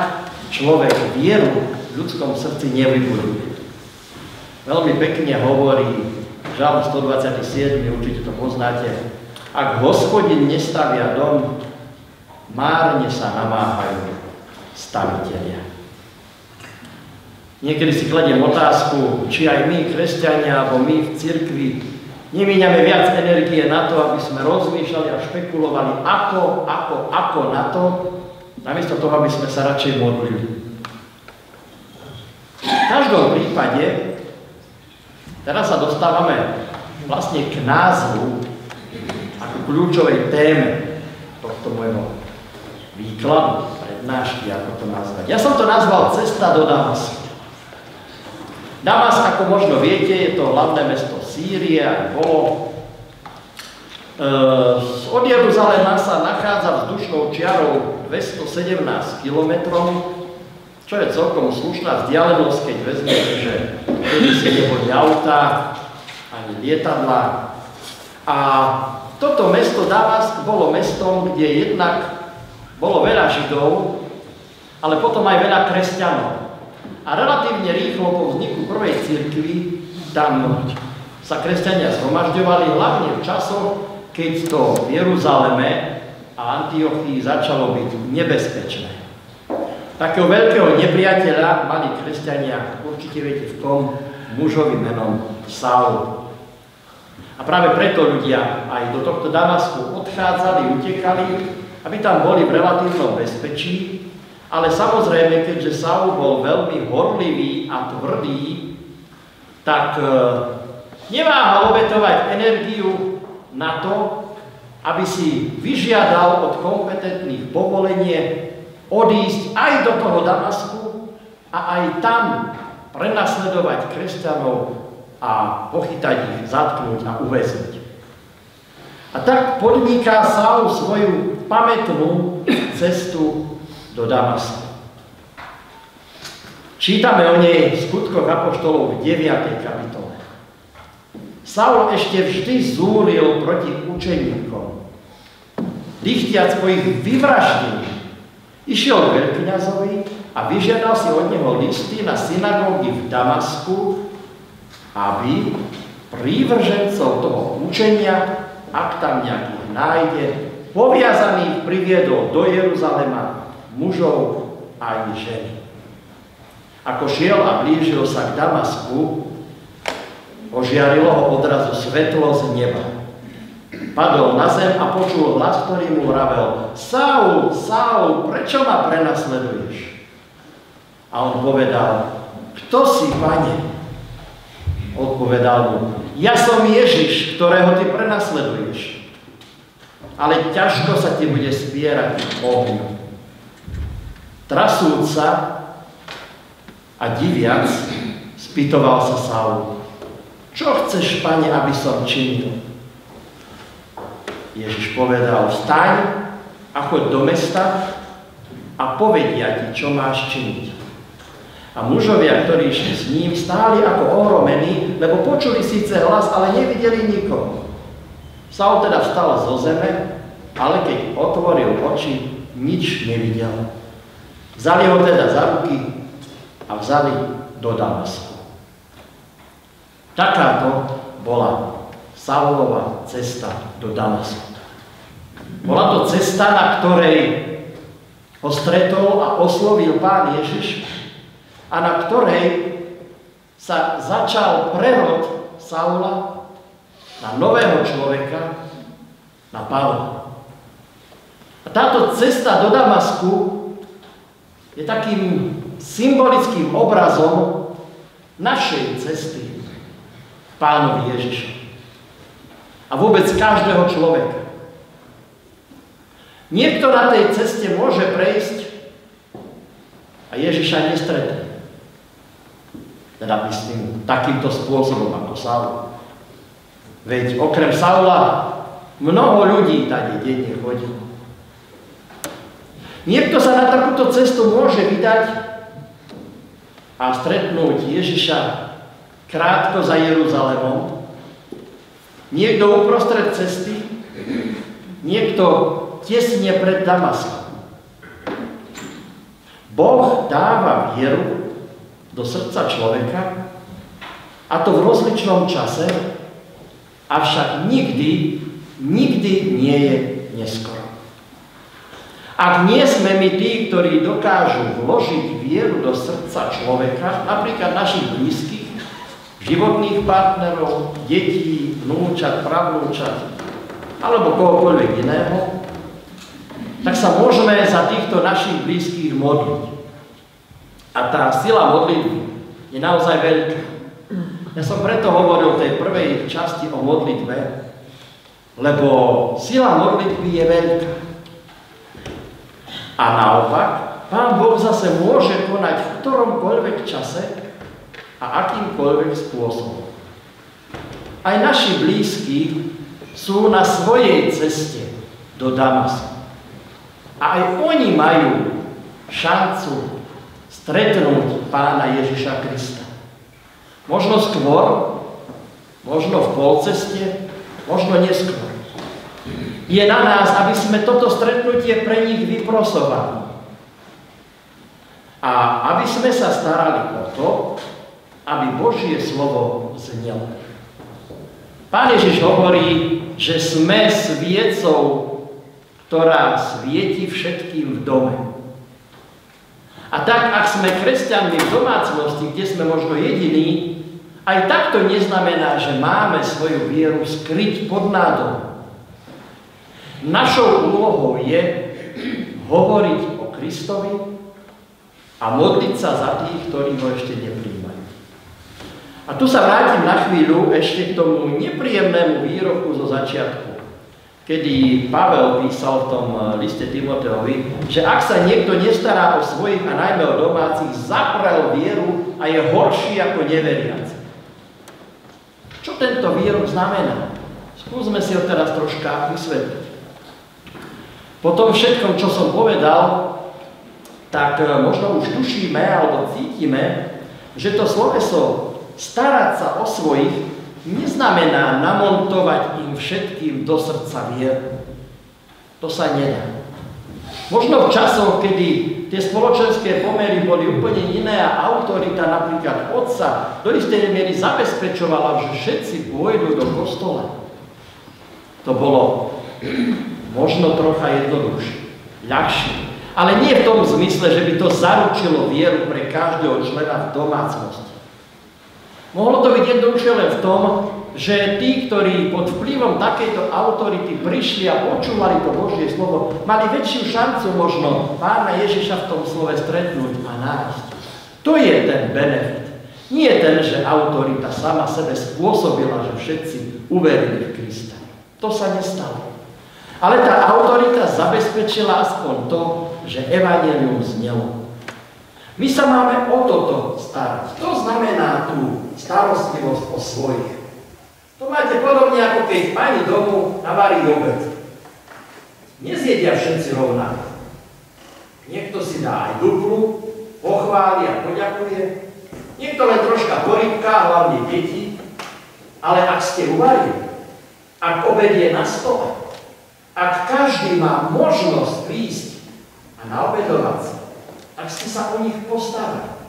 človek vieru v ľudskom srdci nevybuduje. Veľmi pekne hovorí Žalm 127, určite to poznáte. Ak Hospodin nestavia dom, márne sa namáhajú stavitelia. Niekedy si kladiem otázku, či aj my, kresťania, alebo my v cirkvi nemíňame viac energie na to, aby sme rozmýšľali a špekulovali, ako na to, namiesto toho, aby sme sa radšej modlili. V každom prípade, teraz sa dostávame vlastne k názvu, ako kľúčovej téme tohto môjho výkladu, prednášky, ako to nazvať. Ja som to nazval Cesta do Damasku. Damask, ako možno viete, je to hlavné mesto Sýrie, aj bolo. Od Jeruzalema sa nachádza vzdušnou čiarou 217 km, čo je celkom slušná vzdialenosť, keď vezmete, že vtedy si neboli auta, ani lietadla. A toto mesto Damask bolo mestom, kde jednak bolo veľa Židov, ale potom aj veľa kresťanov. A relatívne rýchlo po vzniku prvej cirkvi tam sa kresťania zhromažďovali, hlavne v časoch, keď to v Jeruzaleme a Antiochii začalo byť nebezpečné. Takého veľkého nepriateľa mali kresťania, určite viete v tom, mužovi menom Saul. A práve preto ľudia aj do tohto Damasku odchádzali, utekali, aby tam boli v relatívnom bezpečí. Ale samozrejme, keďže Saul bol veľmi horlivý a tvrdý, tak neváhal obetovať energiu na to, aby si vyžiadal od kompetentných povolenie odísť aj do toho Damasku a aj tam prenasledovať kresťanov a pochytať ich, zatknúť a uväzniť. A tak podniká Saul svoju pamätnú cestu do Damasku. Čítame o nej v Skutkoch apoštolov v 9. kapitole. Saul ešte vždy zúril proti učeníkom. Dychtiac po ich vyvraždení, išiel k veľkňazovi a vyžiadal si od neho listy na synagógy v Damasku, aby prívržencov toho učenia, ak tam nejakých nájde, poviazaných priviedol do Jeruzalema mužov aj ženy. Ako šiel a blížil sa k Damasku, ožiarilo ho odrazu svetlo z neba. Padol na zem a počul hlas, ktorý mu vravel: Saul, Saul, prečo ma prenasleduješ? A on povedal: Kto si, Pane? Odpovedal mu: Ja som Ježiš, ktorého ty prenasleduješ. Ale ťažko sa ti bude spierať ohňom. Trasúc sa a diviac, spýtoval sa Saul: Čo chceš, Pane, aby som činil? Ježiš povedal: Vstaň a choď do mesta a povedia ti, čo máš činiť. A mužovia, ktorí išli s ním, stáli ako ohromení, lebo počuli síce hlas, ale nevideli nikoho. Saul teda vstal zo zeme, ale keď otvoril oči, nič nevidel. Vzali ho teda za ruky a vzali do Damasku. Takáto bola Saulova cesta do Damasku. Bola to cesta, na ktorej ho stretol a oslovil Pán Ježiš a na ktorej sa začal prerod Saula na nového človeka, na Pavla. A táto cesta do Damasku je takým symbolickým obrazom našej cesty Pánovi Ježišovi. A vôbec každého človeka. Niekto na tej ceste môže prejsť a Ježiša nestretne. Teda myslím takýmto spôsobom ako Saul. Veď okrem Saula mnoho ľudí tady denne chodí. Niekto sa na takúto cestu môže vydať a stretnúť Ježiša krátko za Jeruzalemom. Niekto uprostred cesty, niekto tesne pred Damaskom. Boh dáva vieru do srdca človeka, a to v rozličnom čase, avšak nikdy nie je neskoro. Ak nie sme my tí, ktorí dokážu vložiť vieru do srdca človeka, napríklad našich blízkych, životných partnerov, detí, vnúčat, pravnúčat, alebo kohokoľvek iného, tak sa môžeme za týchto našich blízkych modliť. A tá sila modlitby je naozaj veľká. Ja som preto hovoril v tej prvej časti o modlitbe, lebo sila modlitby je veľká. A naopak, Pán Boh zase môže konať v ktoromkoľvek čase a akýmkoľvek spôsobom. Aj naši blízki sú na svojej ceste do Damasku. A aj oni majú šancu stretnúť Pána Ježiša Krista. Možno skôr, možno v polceste, možno neskôr. Je na nás, aby sme toto stretnutie pre nich vyprosovali. A aby sme sa starali o to, aby Božie slovo znelo. Pán Ježiš hovorí, že sme sviecou, ktorá svieti všetkým v dome. A tak, ak sme kresťanmi v domácnosti, kde sme možno jediní, aj tak to neznamená, že máme svoju vieru skryť pod nádobou. Našou úlohou je hovoriť o Kristovi a modliť sa za tých, ktorí ho ešte nepríjmajú. A A tu sa vrátim na chvíľu ešte k tomu nepríjemnému výroku zo začiatku, kedy Pavel písal v tom liste Timoteovi, že ak sa niekto nestará o svojich a najmä o domácich, zaprel vieru a je horší ako neveriaci. Čo tento výrok znamená? Skúsme si ho teraz troška vysvetliť. Po tom všetkom, čo som povedal, tak možno už tušíme alebo cítime, že to sloveso starať sa o svojich neznamená namontovať im všetkým do srdca vieru. To sa nedá. Možno v časoch, kedy tie spoločenské pomery boli úplne iné a autorita napríklad otca do istej miery zabezpečovala, že všetci pôjdu do kostola. To bolo možno trocha jednoduchšie, ľahšie. Ale nie v tom zmysle, že by to zaručilo vieru pre každého člena v domácnosti. Mohlo to byť jednoduchšie len v tom, že tí, ktorí pod vplyvom takejto autority prišli a počúvali to Božie slovo, mali väčšiu šancu možno Pána Ježiša v tom slove stretnúť a nájsť. To je ten benefit. Nie ten, že autorita sama sebe spôsobila, že všetci uverili v Krista. To sa nestalo. Ale tá autorita zabezpečila aspoň to, že evanjelium znelo. My sa máme o toto starať. To znamená tú starostlivosť o svojich. To máte podobne, ako keď pani domu navarí obed. Nezjedia všetci rovnako. Niekto si dá aj duplu, pochváli a poďakuje. Niekto len troška porybká, hlavne deti. Ale ak ste uvarili, ak obed je na stole, ak každý má možnosť prísť a naobedovať sa, ak ste sa o nich postarali.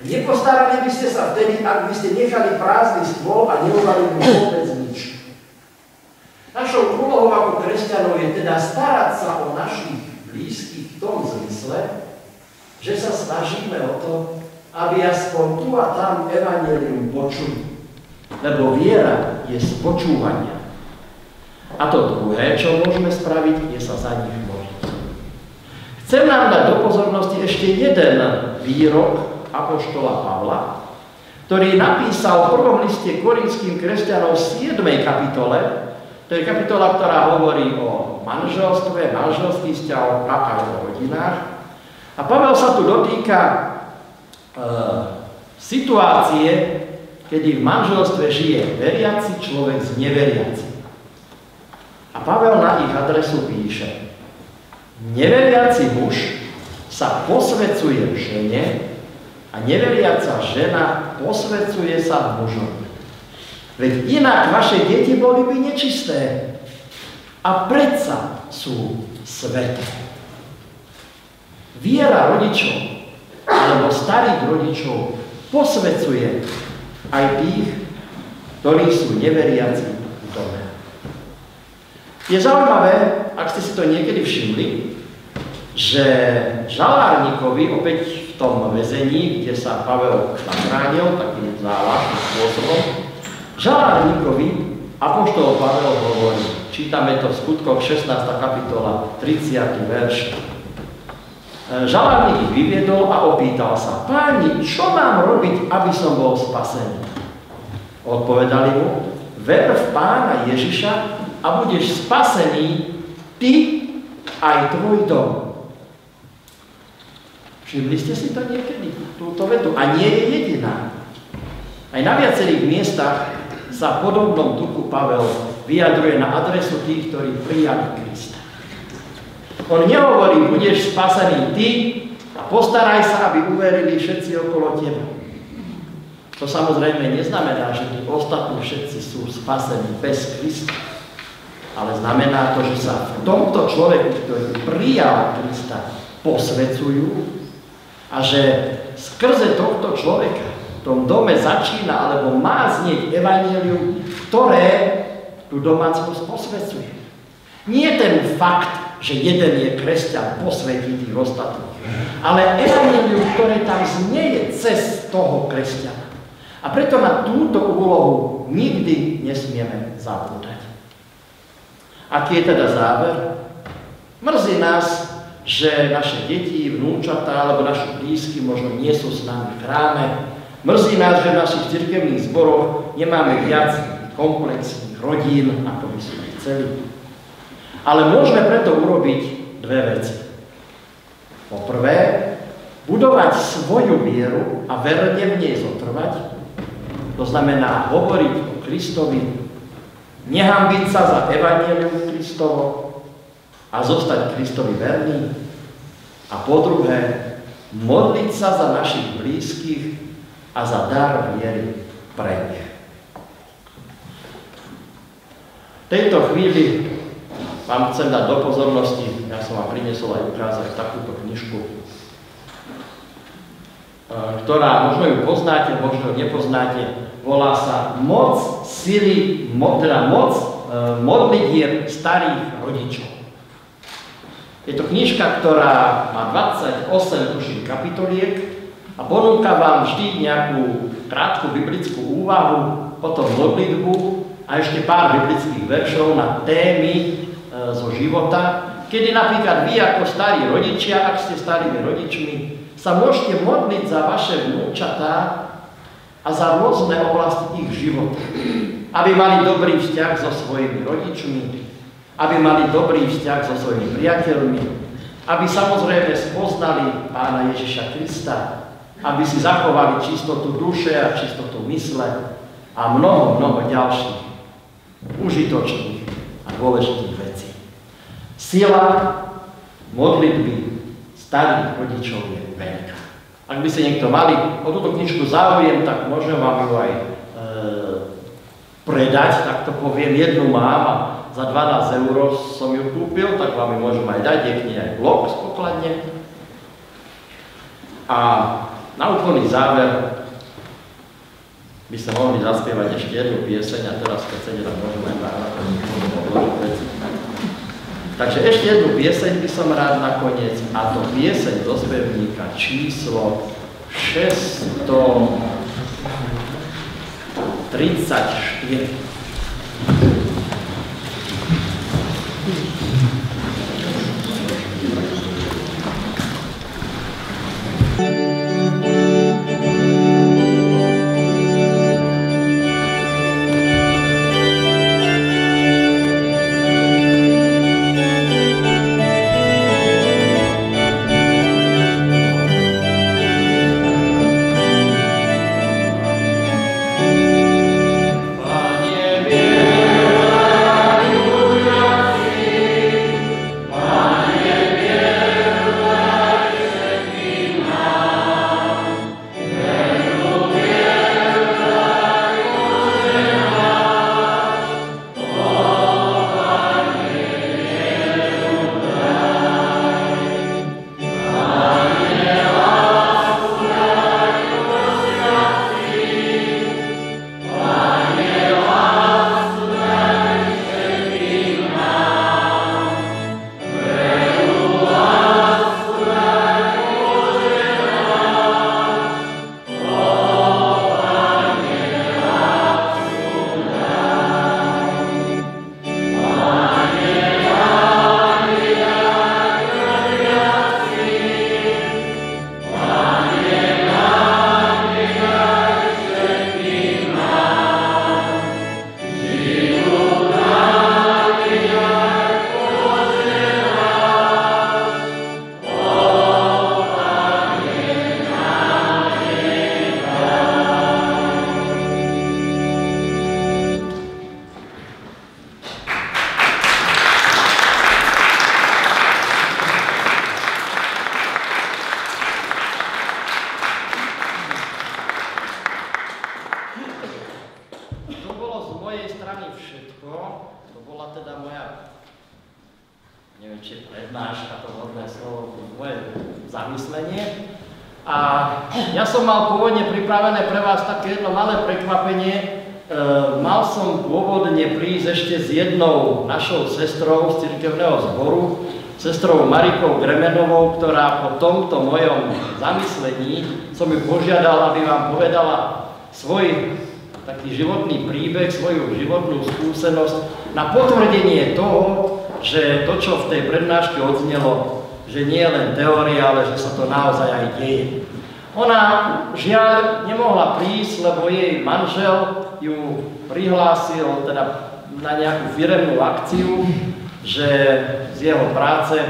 Nepostarali by ste sa vtedy, ak by ste nechali prázdny stôl a neuvarili vôbec nič. Našou úlohou ako kresťanov je teda starať sa o našich blízkych v tom zmysle, že sa snažíme o to, aby aspoň tu a tam evanjelium počuli. Lebo viera je z počúvania. A to druhé, čo môžeme spraviť, je sa za nich modliť. Chcem nám dať do pozornosti ešte jeden výrok apoštola Pavla, ktorý napísal v prvom liste Korinským kresťanom v 7. kapitole. To je kapitola, ktorá hovorí o manželstve, manželských vzťahoch a aj o rodinách. A Pavel sa tu dotýka situácie, kedy v manželstve žije veriaci človek s neveriacim. A Pavel na ich adresu píše: neveriaci muž sa posvecuje žene a neveriaca žena posvecuje sa mužovi. Veď inak vaše deti boli by nečisté a predsa sú sveté. Viera rodičov alebo starých rodičov posvecuje aj tých, ktorí sú neveriaci v dome. Je zaujímavé, ak ste si to niekedy všimli, že žalárnikovi, opäť v tom väzení, kde sa Pavel zachránil takým zvláštnym spôsobom, žalárnikovi apoštol Pavel hovorí, čítame to v Skutkoch 16. kapitola, 30. verš. Žalárnik ich vyviedol a opýtal sa: Páni, čo mám robiť, aby som bol spasený? Odpovedali mu: ver v Pána Ježiša a budeš spasený ty aj tvoj dom. Všimli ste si to niekedy, túto vetu? A nie je jediná. Aj na viacerých miestach sa v podobnom duchu Pavel vyjadruje na adresu tých, ktorí prijali Krista. On nehovorí: budeš spasený ty a postaraj sa, aby uverili všetci okolo teba. To samozrejme neznamená, že tí ostatní všetci sú spasení bez Krista. Ale znamená to, že sa v tomto človeku, ktorý prijal Krista, posvecujú a že skrze tohto človeka v tom dome začína alebo má znieť evanjelium, ktoré tú domácnosť posvecuje. Nie ten fakt, že jeden je kresťan, posvetí tých ostatných, ale evanjelium, ktoré tam znieje cez toho kresťana. A preto na túto úlohu nikdy nesmieme zabúdať. Aký je teda záver? Mrzí nás, že naše deti, vnúčatá alebo naši blízky možno nie sú s nami v chráme, Mrzí nás, že v našich cirkevných zboroch nemáme viac komplexných rodín, ako by sme chceli. Ale môžeme preto urobiť dve veci. Poprvé, budovať svoju vieru a verne v nej zotrvať. To znamená hovoriť o Kristovi, nehanbiť sa za evanjelium Kristovo a zostať Kristovi verný. A po druhé, modliť sa za našich blízkych a za dar viery pre nich. V tejto chvíli vám chcem dať do pozornosti, ja som vám priniesol aj ukázať takúto knižku, ktorá, možno ju poznáte, možno ju nepoznáte, volá sa Moc sily, moc modlitieb starých rodičov. Je to knižka, ktorá má 28 tuším kapitoliek a ponúka vám vždy nejakú krátku biblickú úvahu, potom modlitbu a ešte pár biblických veršov na témy zo života, kedy napríklad vy ako starí rodičia, ak ste starými rodičmi, sa môžete modliť za vaše vnúčatá a za rôzne oblasti ich života. Aby mali dobrý vzťah so svojimi rodičmi, aby mali dobrý vzťah so svojimi priateľmi, aby samozrejme spoznali Pána Ježiša Krista, aby si zachovali čistotu duše a čistotu mysle a mnoho ďalších užitočných a dôležitých vecí. Sila modlitby starých rodičov je veľká. Ak by ste niekto mali o túto knižku záujem, tak môžem vám ju aj predať, tak to poviem, jednu mám a za 12 € som ju kúpil, tak vám ju môžem aj dať, je k nej aj blok z pokladne. A na úplný záver by ste mohli zaspievať ešte jednu pieseň a teraz keď chcete, tak môžem aj odložiť veci. Takže ešte jednu pieseň by som rád nakoniec, a to pieseň zo spevníka číslo 634. zamyslenie. A ja som mal pôvodne pripravené pre vás také jedno malé prekvapenie. Mal som pôvodne prísť ešte s jednou našou sestrou z cirkevného zboru, sestrou Marikou Gremenovou, ktorá po tomto mojom zamyslení som ju požiadal, aby vám povedala svoj taký životný príbeh, svoju životnú skúsenosť na potvrdenie toho, že to, čo v tej prednáške odznelo, že nie je len teória, ale že sa to naozaj aj deje. Ona žiaľ nemohla prísť, lebo jej manžel ju prihlásil teda na nejakú firemnú akciu, že z jeho práce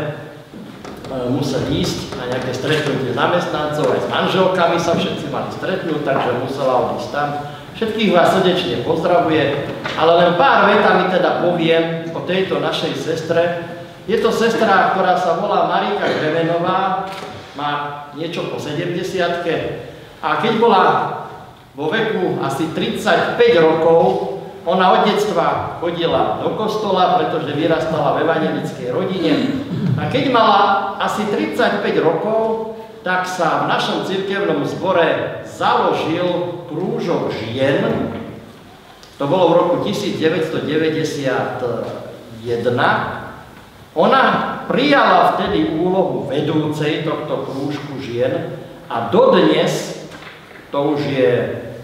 musel ísť na nejaké stretnutie zamestnancov, aj s manželkami sa všetci mali stretnúť, takže musela odísť tam. Všetkých vás srdečne pozdravuje, ale len pár vetami teda poviem o tejto našej sestre. Je to sestra, ktorá sa volá Marika Gremenová, má niečo po 70-ke a keď bola vo veku asi 35 rokov, ona od detstva chodila do kostola, pretože vyrastala v evanjelickej rodine. A keď mala asi 35 rokov, tak sa v našom cirkevnom zbore založil krúžok žien. To bolo v roku 1991. Ona prijala vtedy úlohu vedúcej tohto krúžku žien a dodnes, to už je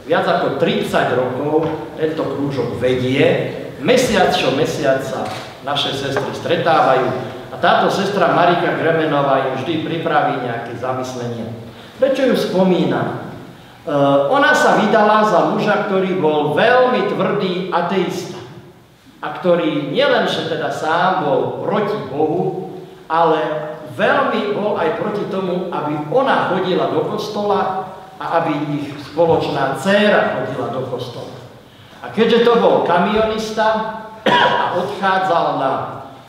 viac ako 30 rokov, tento krúžok vedie. Mesiac čo mesiac sa naše sestry stretávajú a táto sestra Marika Gremenová im vždy pripraví nejaké zamyslenie. Prečo ju spomínam? Ona sa vydala za muža, ktorý bol veľmi tvrdý ateista a ktorý nielenže teda sám bol proti Bohu, ale veľmi bol aj proti tomu, aby ona chodila do kostola a aby ich spoločná dcéra chodila do kostola. A keďže to bol kamionista a odchádzal na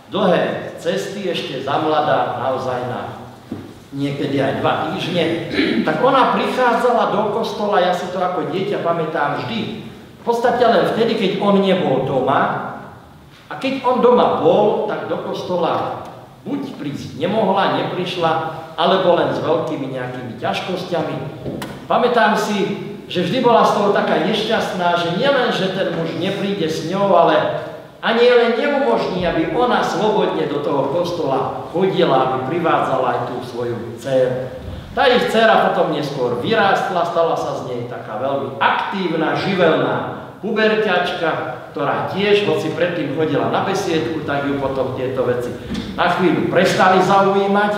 dlhé cesty, ešte za mladá, naozaj na niekedy aj 2 týždne, tak ona prichádzala do kostola, ja si to ako dieťa pamätám vždy, v podstate len vtedy, keď on nebol doma, a keď on doma bol, tak do kostola buď prísť nemohla, neprišla, alebo len s veľkými nejakými ťažkosťami. Pamätám si, že vždy bola z toho taká nešťastná, že nielen, že ten muž nepríde s ňou, ale ani len neumožní, aby ona slobodne do toho kostola chodila, aby privádzala aj tú svoju dcéru. Tá ich dcéra potom neskôr vyrástla, stala sa z nej taká veľmi aktívna, živelná puberťačka, ktorá tiež, hoci predtým chodila na besiedku, tak ju potom tieto veci na chvíľu prestali zaujímať.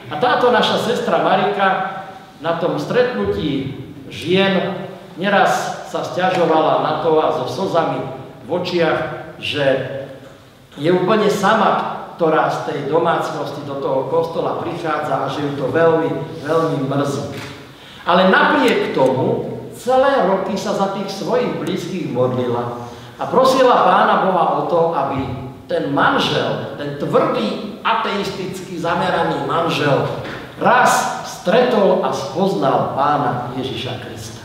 A táto naša sestra Marika na tom stretnutí žien neraz sa sťažovala na to a so slzami v očiach, že je úplne sama, ktorá z tej domácnosti do toho kostola prichádza a že ju to veľmi, veľmi mrzí. Ale napriek tomu celé roky sa za tých svojich blízkych modlila a prosila Pána Boha o to, aby ten manžel, ten tvrdý, ateisticky zameraný manžel raz stretol a spoznal Pána Ježiša Krista.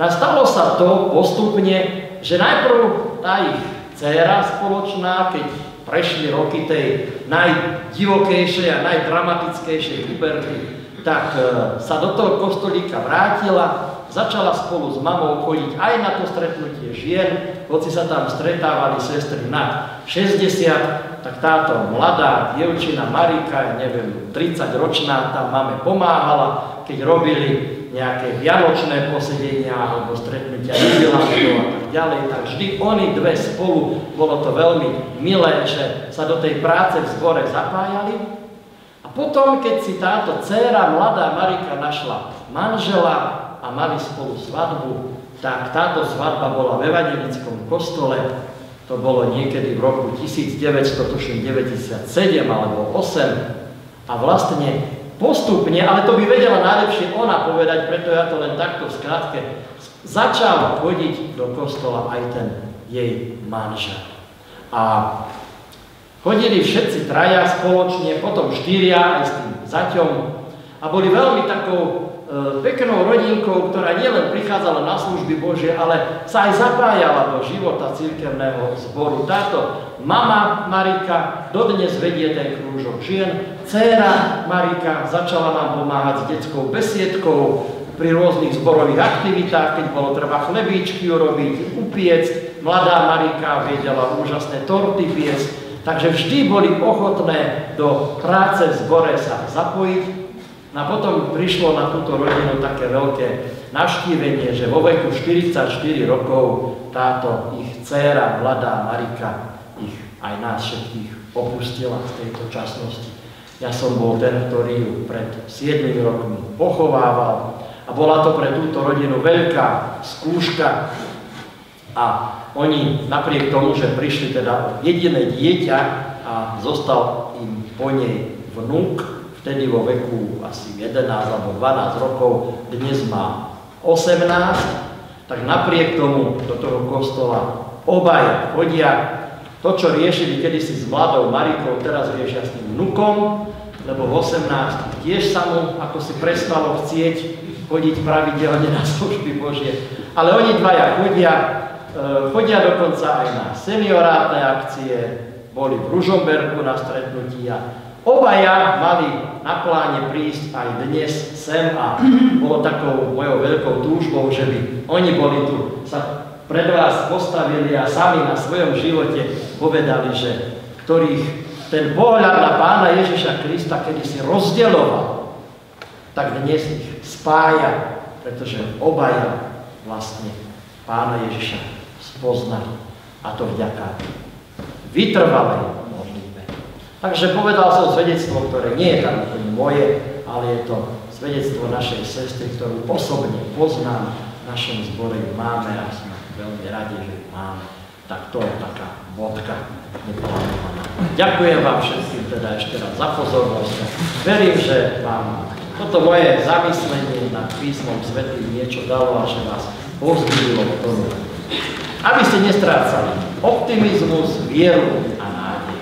Nastalo sa to postupne, že najprv tá ich dcéra spoločná, keď prešli roky tej najdivokejšej a najdramatickejšej puberty, tak sa do toho kostolíka vrátila, začala spolu s mamou chodiť aj na to stretnutie žien, hoci sa tam stretávali sestry nad 60, tak táto mladá dievčina Marika, neviem, 30-ročná, tam mame pomáhala, keď robili nejaké vianočné posedenia alebo stretnutia jubilátov a tak ďalej, tak vždy oni dve spolu, bolo to veľmi milé, že sa do tej práce v zbore zapájali. A potom, keď si táto dcéra, mladá Marika, našla manžela a mali spolu svadbu, tak táto svadba bola v evanjelickom kostole. To bolo niekedy v roku 1997 alebo 8 a vlastne postupne, ale to by vedela najlepšie ona povedať, preto ja to len takto v skratke, začal chodiť do kostola aj ten jej manžel. A chodili všetci traja spoločne, potom 4 aj s tým zaťom a boli veľmi takou peknou rodinkou, ktorá nielen prichádzala na služby Božie, ale sa aj zapájala do života cirkevného zboru. Táto mama Marika dodnes vedie ten krúžok žien, dcéra Marika začala nám pomáhať s detskou besiedkou pri rôznych zborových aktivitách, keď bolo treba chlebíčky urobiť, upiecť. Mladá Marika vedela úžasné torty piecť, takže vždy boli ochotné do práce v zbore sa zapojiť. A potom prišlo na túto rodinu také veľké navštívenie, že vo veku 44 rokov táto ich dcéra, mladá Marika, ich aj nás všetkých opustila z tejto časnosti. Ja som bol ten, ktorý ju pred 7 rokmi pochovával a bola to pre túto rodinu veľká skúška. A oni napriek tomu, že prišli teda jediné dieťa a zostal im po nej vnúk, vtedy vo veku asi 11 alebo 12 rokov, dnes má 18, tak napriek tomu do toho kostola obaja chodia. To, čo riešili kedysi s mladou Marikou, teraz riešia s tým vnukom, lebo v 18 tiež sa mu ako si prestalo chcieť chodiť pravidelne na služby Božie. Ale oni dvaja chodia dokonca aj na seniorátne akcie, boli v Ružomberku na stretnutí a obaja mali na pláne prísť aj dnes sem a bolo takou mojou veľkou túžbou, že by oni boli tu, sa pred vás postavili a sami na svojom živote povedali, že ktorých ten pohľad na Pána Ježiša Krista kedysi rozdeľoval, tak dnes ich spája, pretože obaja vlastne Pána Ježiša spoznali. A to vďaka vytrvalej modlitbe. Takže povedal som svedectvo, ktoré nie je tam úplne moje, ale je to svedectvo našej sestry, ktorú osobne poznám, v našom zbore ju máme a sme veľmi radi, že ju máme. Tak to je taká bodka neplánovaná. Ďakujem vám všetkým teda ešte raz za pozornosť. Verím, že vám toto moje zamyslenie nad písmom svätým niečo dalo a že vás povzbudilo k tomu, aby ste nestrácali optimizmus, vieru a nádej.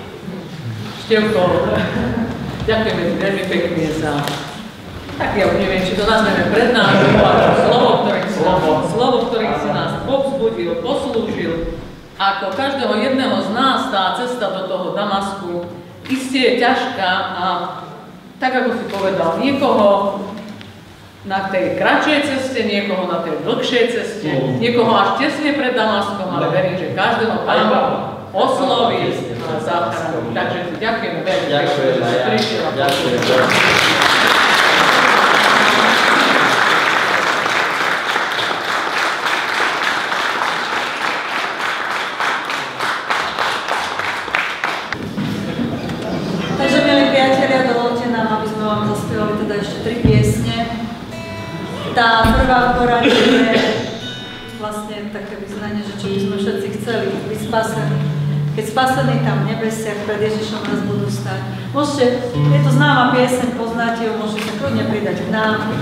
Števko, ďakujeme veľmi pekne za, tak ja už neviem, či to nazveme prednášku, ale slovo, ktorým si nás povzbudil, poslúžil. Ako každého jedného z nás tá cesta do toho Damasku iste je ťažká a tak ako si povedal, niekoho na tej kratšej ceste, niekoho na tej dlhšej ceste, niekoho až tesne pred Damaskom, ale verím, že každého Pán osloví a záchraní. Takže si ďakujeme veľmi, že si prišiel a poslúžil. Tá prvá poradie je vlastne také vyznanie, že čo by sme všetci chceli, byť spasení. Keď spasení tam v nebesiach pred Ježišom nás budú stať. Môžete, je to známa pieseň, poznáte ju, môžete kľudne pridať k nám.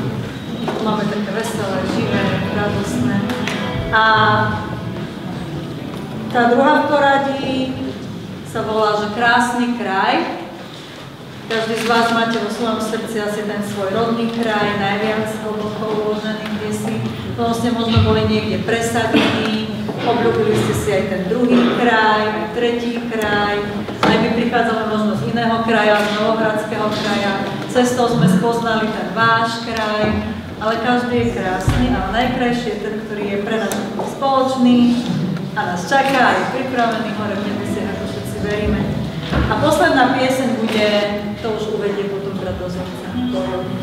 Máme také veselé, živé, radostné. A tá druhá v poradí sa volá, že Krásny kraj. Každý z vás máte vo svojom srdci asi ten svoj rodný kraj, najviac hlboko uložený, kde si vlastne možno boli niekde presadení, obľúbili ste si aj ten druhý kraj, aj tretí kraj, aj my prichádzame možno z iného kraja, z Novohradského kraja, cestou sme spoznali ten váš kraj, ale každý je krásny, ale najkrajší je ten, ktorý je pre nás spoločný a nás čaká a je pripravený hore v nebesiach, ako všetci veríme. A posledná pieseň bude, to už uvedie potom brat dozorca. Amen.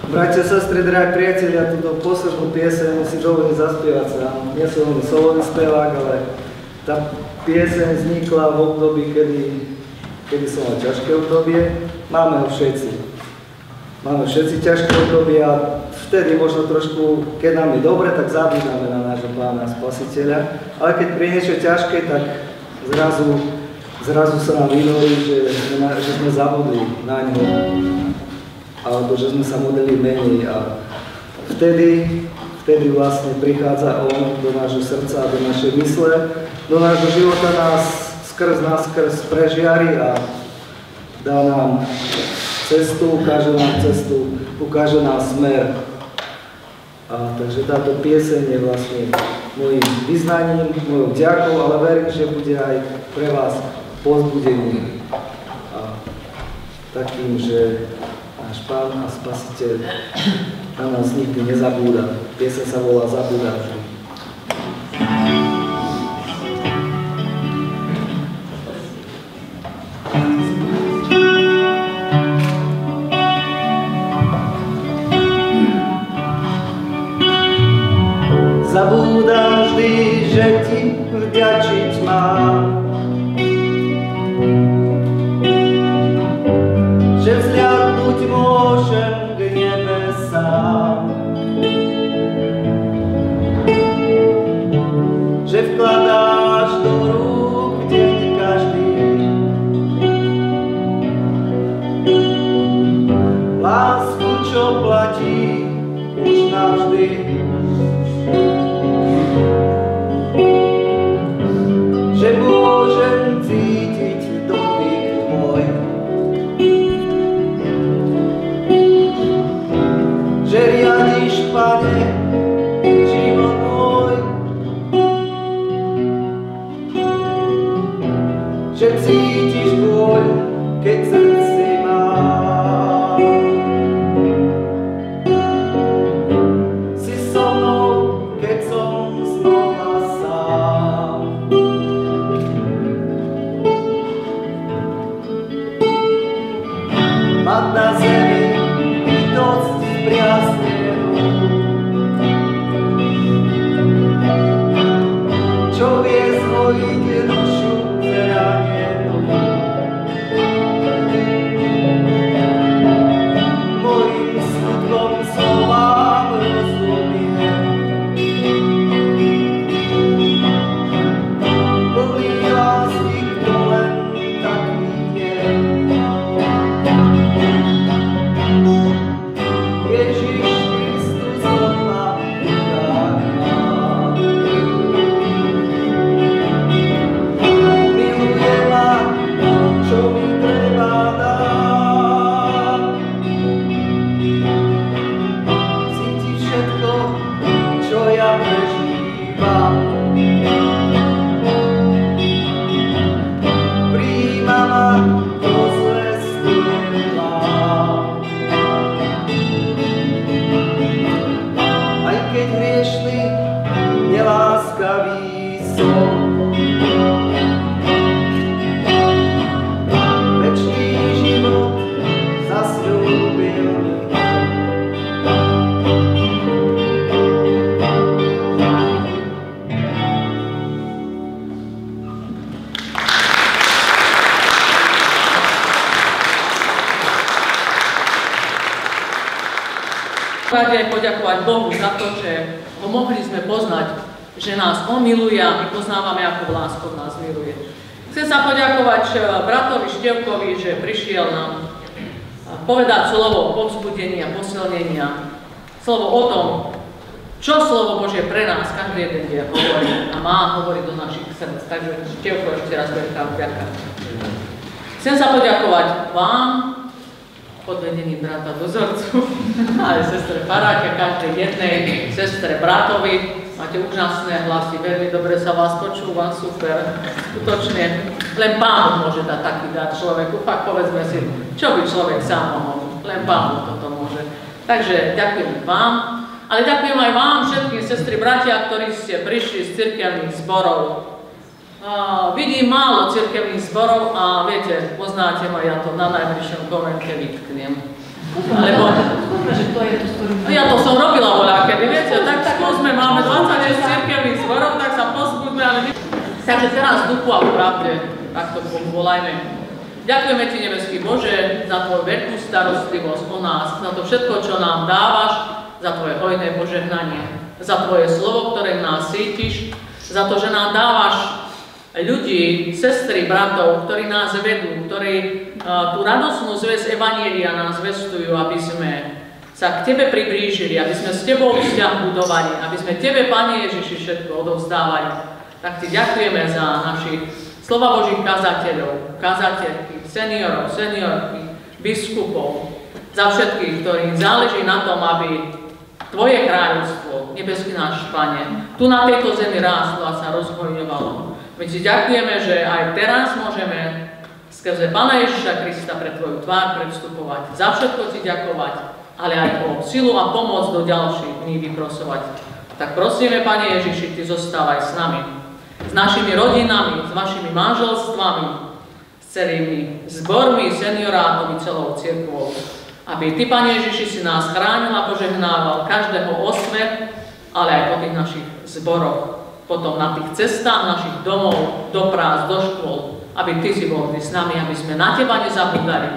Bratia, sestry, drahí priatelia, túto poslednú pieseň si dovolím zaspievať sám. Nie som len solový spevák, ale tá pieseň vznikla v období, kedy som mal ťažké obdobie. Máme ho všetci. Máme všetci ťažké obdobie a vtedy možno trošku, keď nám je dobre, tak zabúdame na nášho Pána a Spasiteľa. Ale keď príde niečo ťažké, tak zrazu sa nám vynorí, že sme zabudli na ňo. Alebo že sme sa modlili menej a vtedy vlastne prichádza on do nášho srdca a do našej mysle, do nášho života nás skrz prežiari a dá nám cestu, ukáže nám smer. A takže táto pieseň je vlastne môjim vyznaním, mojou vďakou, ale verím, že bude aj pre vás povzbudením a takým, že náš Pán a Spasiteľ na nás nikdy nezabúda. Pieseň sa volá Zabúda vždy. Zabúdam vždy, že ti vďačiť mám, že vzhľadnúť môžem k nebesám, že vkladáš do rúk deň každý lásku, čo platí už navždy. Že môžem cítiť dotyk tvoj, že riadiš, Pane, život môj, že cítiš bôľ, keď srdci mám. Si so mnou, keď som znova sám. Mať na zemi bytosť spriaznenou, čo vie zhojiť dušu zranenú. Mojim skutkom slovám rozumie, plný lásky, kto len taký je. Ježiš Kristus, on ma tak má. Miluje ma, čo mi treba dať. Cíti všetko, čo ja prežívam. Prijíma ma, to zvestuje vám. Aj keď hriešný, neláskavý som, večný život zasľúbil mi. Rád aj poďakovať Bohu za to, že ho mohli sme poznať, že nás on miluje a my poznávame, ako láskou nás miluje. Chcem sa poďakovať bratovi Števkovi, že prišiel nám povedať slovo povzbudenia, posilnenia, slovo o tom, čo slovo Božie pre nás každý jeden deň hovorí a má hovoriť do našich srdc. Takže Števko, ešte raz veľká vďaka. Chcem sa poďakovať vám, pod vedením brata dozorcu, ale sestre faráke, každej jednej, sestre bratovi. Máte úžasné hlasy, veľmi dobre sa vás počúva, super, skutočne. Len Pán môže dať taký dar človeku, fakt povedzme si, čo by človek sám mohol, len Pán toto môže. Takže ďakujem vám, ale ďakujem aj vám, všetkým sestry, bratia, ktorí ste prišli z cirkevných zborov. Vidím málo cirkevných zborov a viete, poznáte ma, ja to na najbližšom komente vytknem. Lebo že to je tu No ja to som robila voľakedy, viete, tak skúsme, máme 26 cirkevných zborov, tak sa pozbudme, ale my... Takže teraz v duchu a v pravde, takto volajme. Ďakujeme Ti, nebeský Bože, za Tvoju veľkú starostlivosť o nás, za to všetko, čo nám dávaš, za Tvoje hojné požehnanie, za Tvoje slovo, ktoré nás sítiš, za to, že nám dávaš ľudí, sestry, bratov, ktorí nás vedú, ktorí tú radosnú zvesť Evanjelia nás zvestujú, aby sme sa k Tebe priblížili, aby sme s Tebou vzťah budovali, aby sme Tebe, Pane Ježiši, všetko odovzdávali. Tak Ti ďakujeme za našich slova Božích kazateľov, kazateľky, seniorov, seniorky, biskupov, za všetkých, ktorým záleží na tom, aby Tvoje kráľovstvo, nebeský náš Pane, tu na tejto zemi rástlo a sa rozhojňovalo. My Ti ďakujeme, že aj teraz môžeme skrze Pána Ježiša Krista pre Tvoju tvár predstupovať, za všetko Ti ďakovať, ale aj o silu a pomoc do ďalších dní vyprosovať. Tak prosíme, Pane Ježiši, Ty zostávaj s nami, s našimi rodinami, s vašimi manželstvami, s celými zbormi, seniorátom i celou cirkvou. Aby Ty, Pane Ježiši, si nás chránil a požehnával každého osve, ale aj po tých našich zboroch, potom na tých cestách našich domov, do prác, do škôl, aby Ty si bol s nami, aby sme na Teba nezabudali,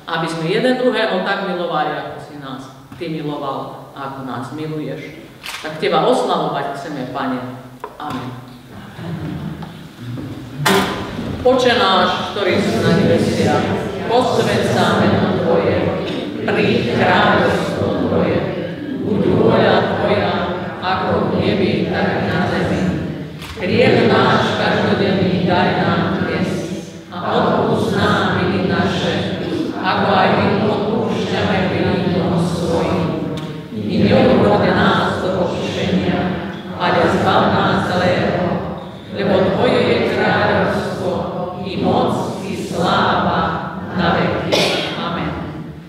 aby sme jeden druhého tak milovali, ako si nás Ty miloval a ako nás miluješ. Tak Teba oslavovať chceme, Pane. Amen. Oče náš, ktorý si na nebesiach, posväť sa meno Tvoje, príď kráľovstvo Tvoje, buď vôľa Tvoja, ako v nebi, tak na zemi. Chlieb náš každodenný daj nám dnes a odpúsť nám viny naše, ako aj my odpúšťame vinníkom svojim. I neuvoď nás do pokušenia, ale zbav nás zlého, lebo Tvoje je kráľovstvo, i moc, i sláva na veky. Amen.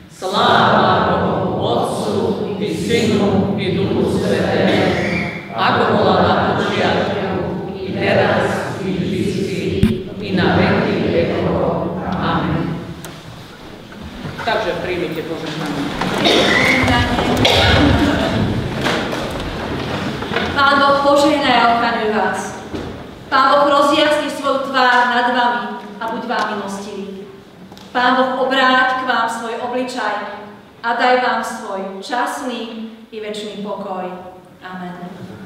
Sláva Bohu Otcu, i Synu, i Duchu Svätému, ako bola na počiatku, i teraz, i vždycky, i na veky vekov. Amen. Takže príjmite požehnanie. Pán Boh požehnaj a ochraňuj vás. Pán Boh rozjasni svoju tvár nad vami a buď vám milostivý. Pán Boh obráť k vám svoj obličaj a daj vám svoj časný i večný pokoj. Amen.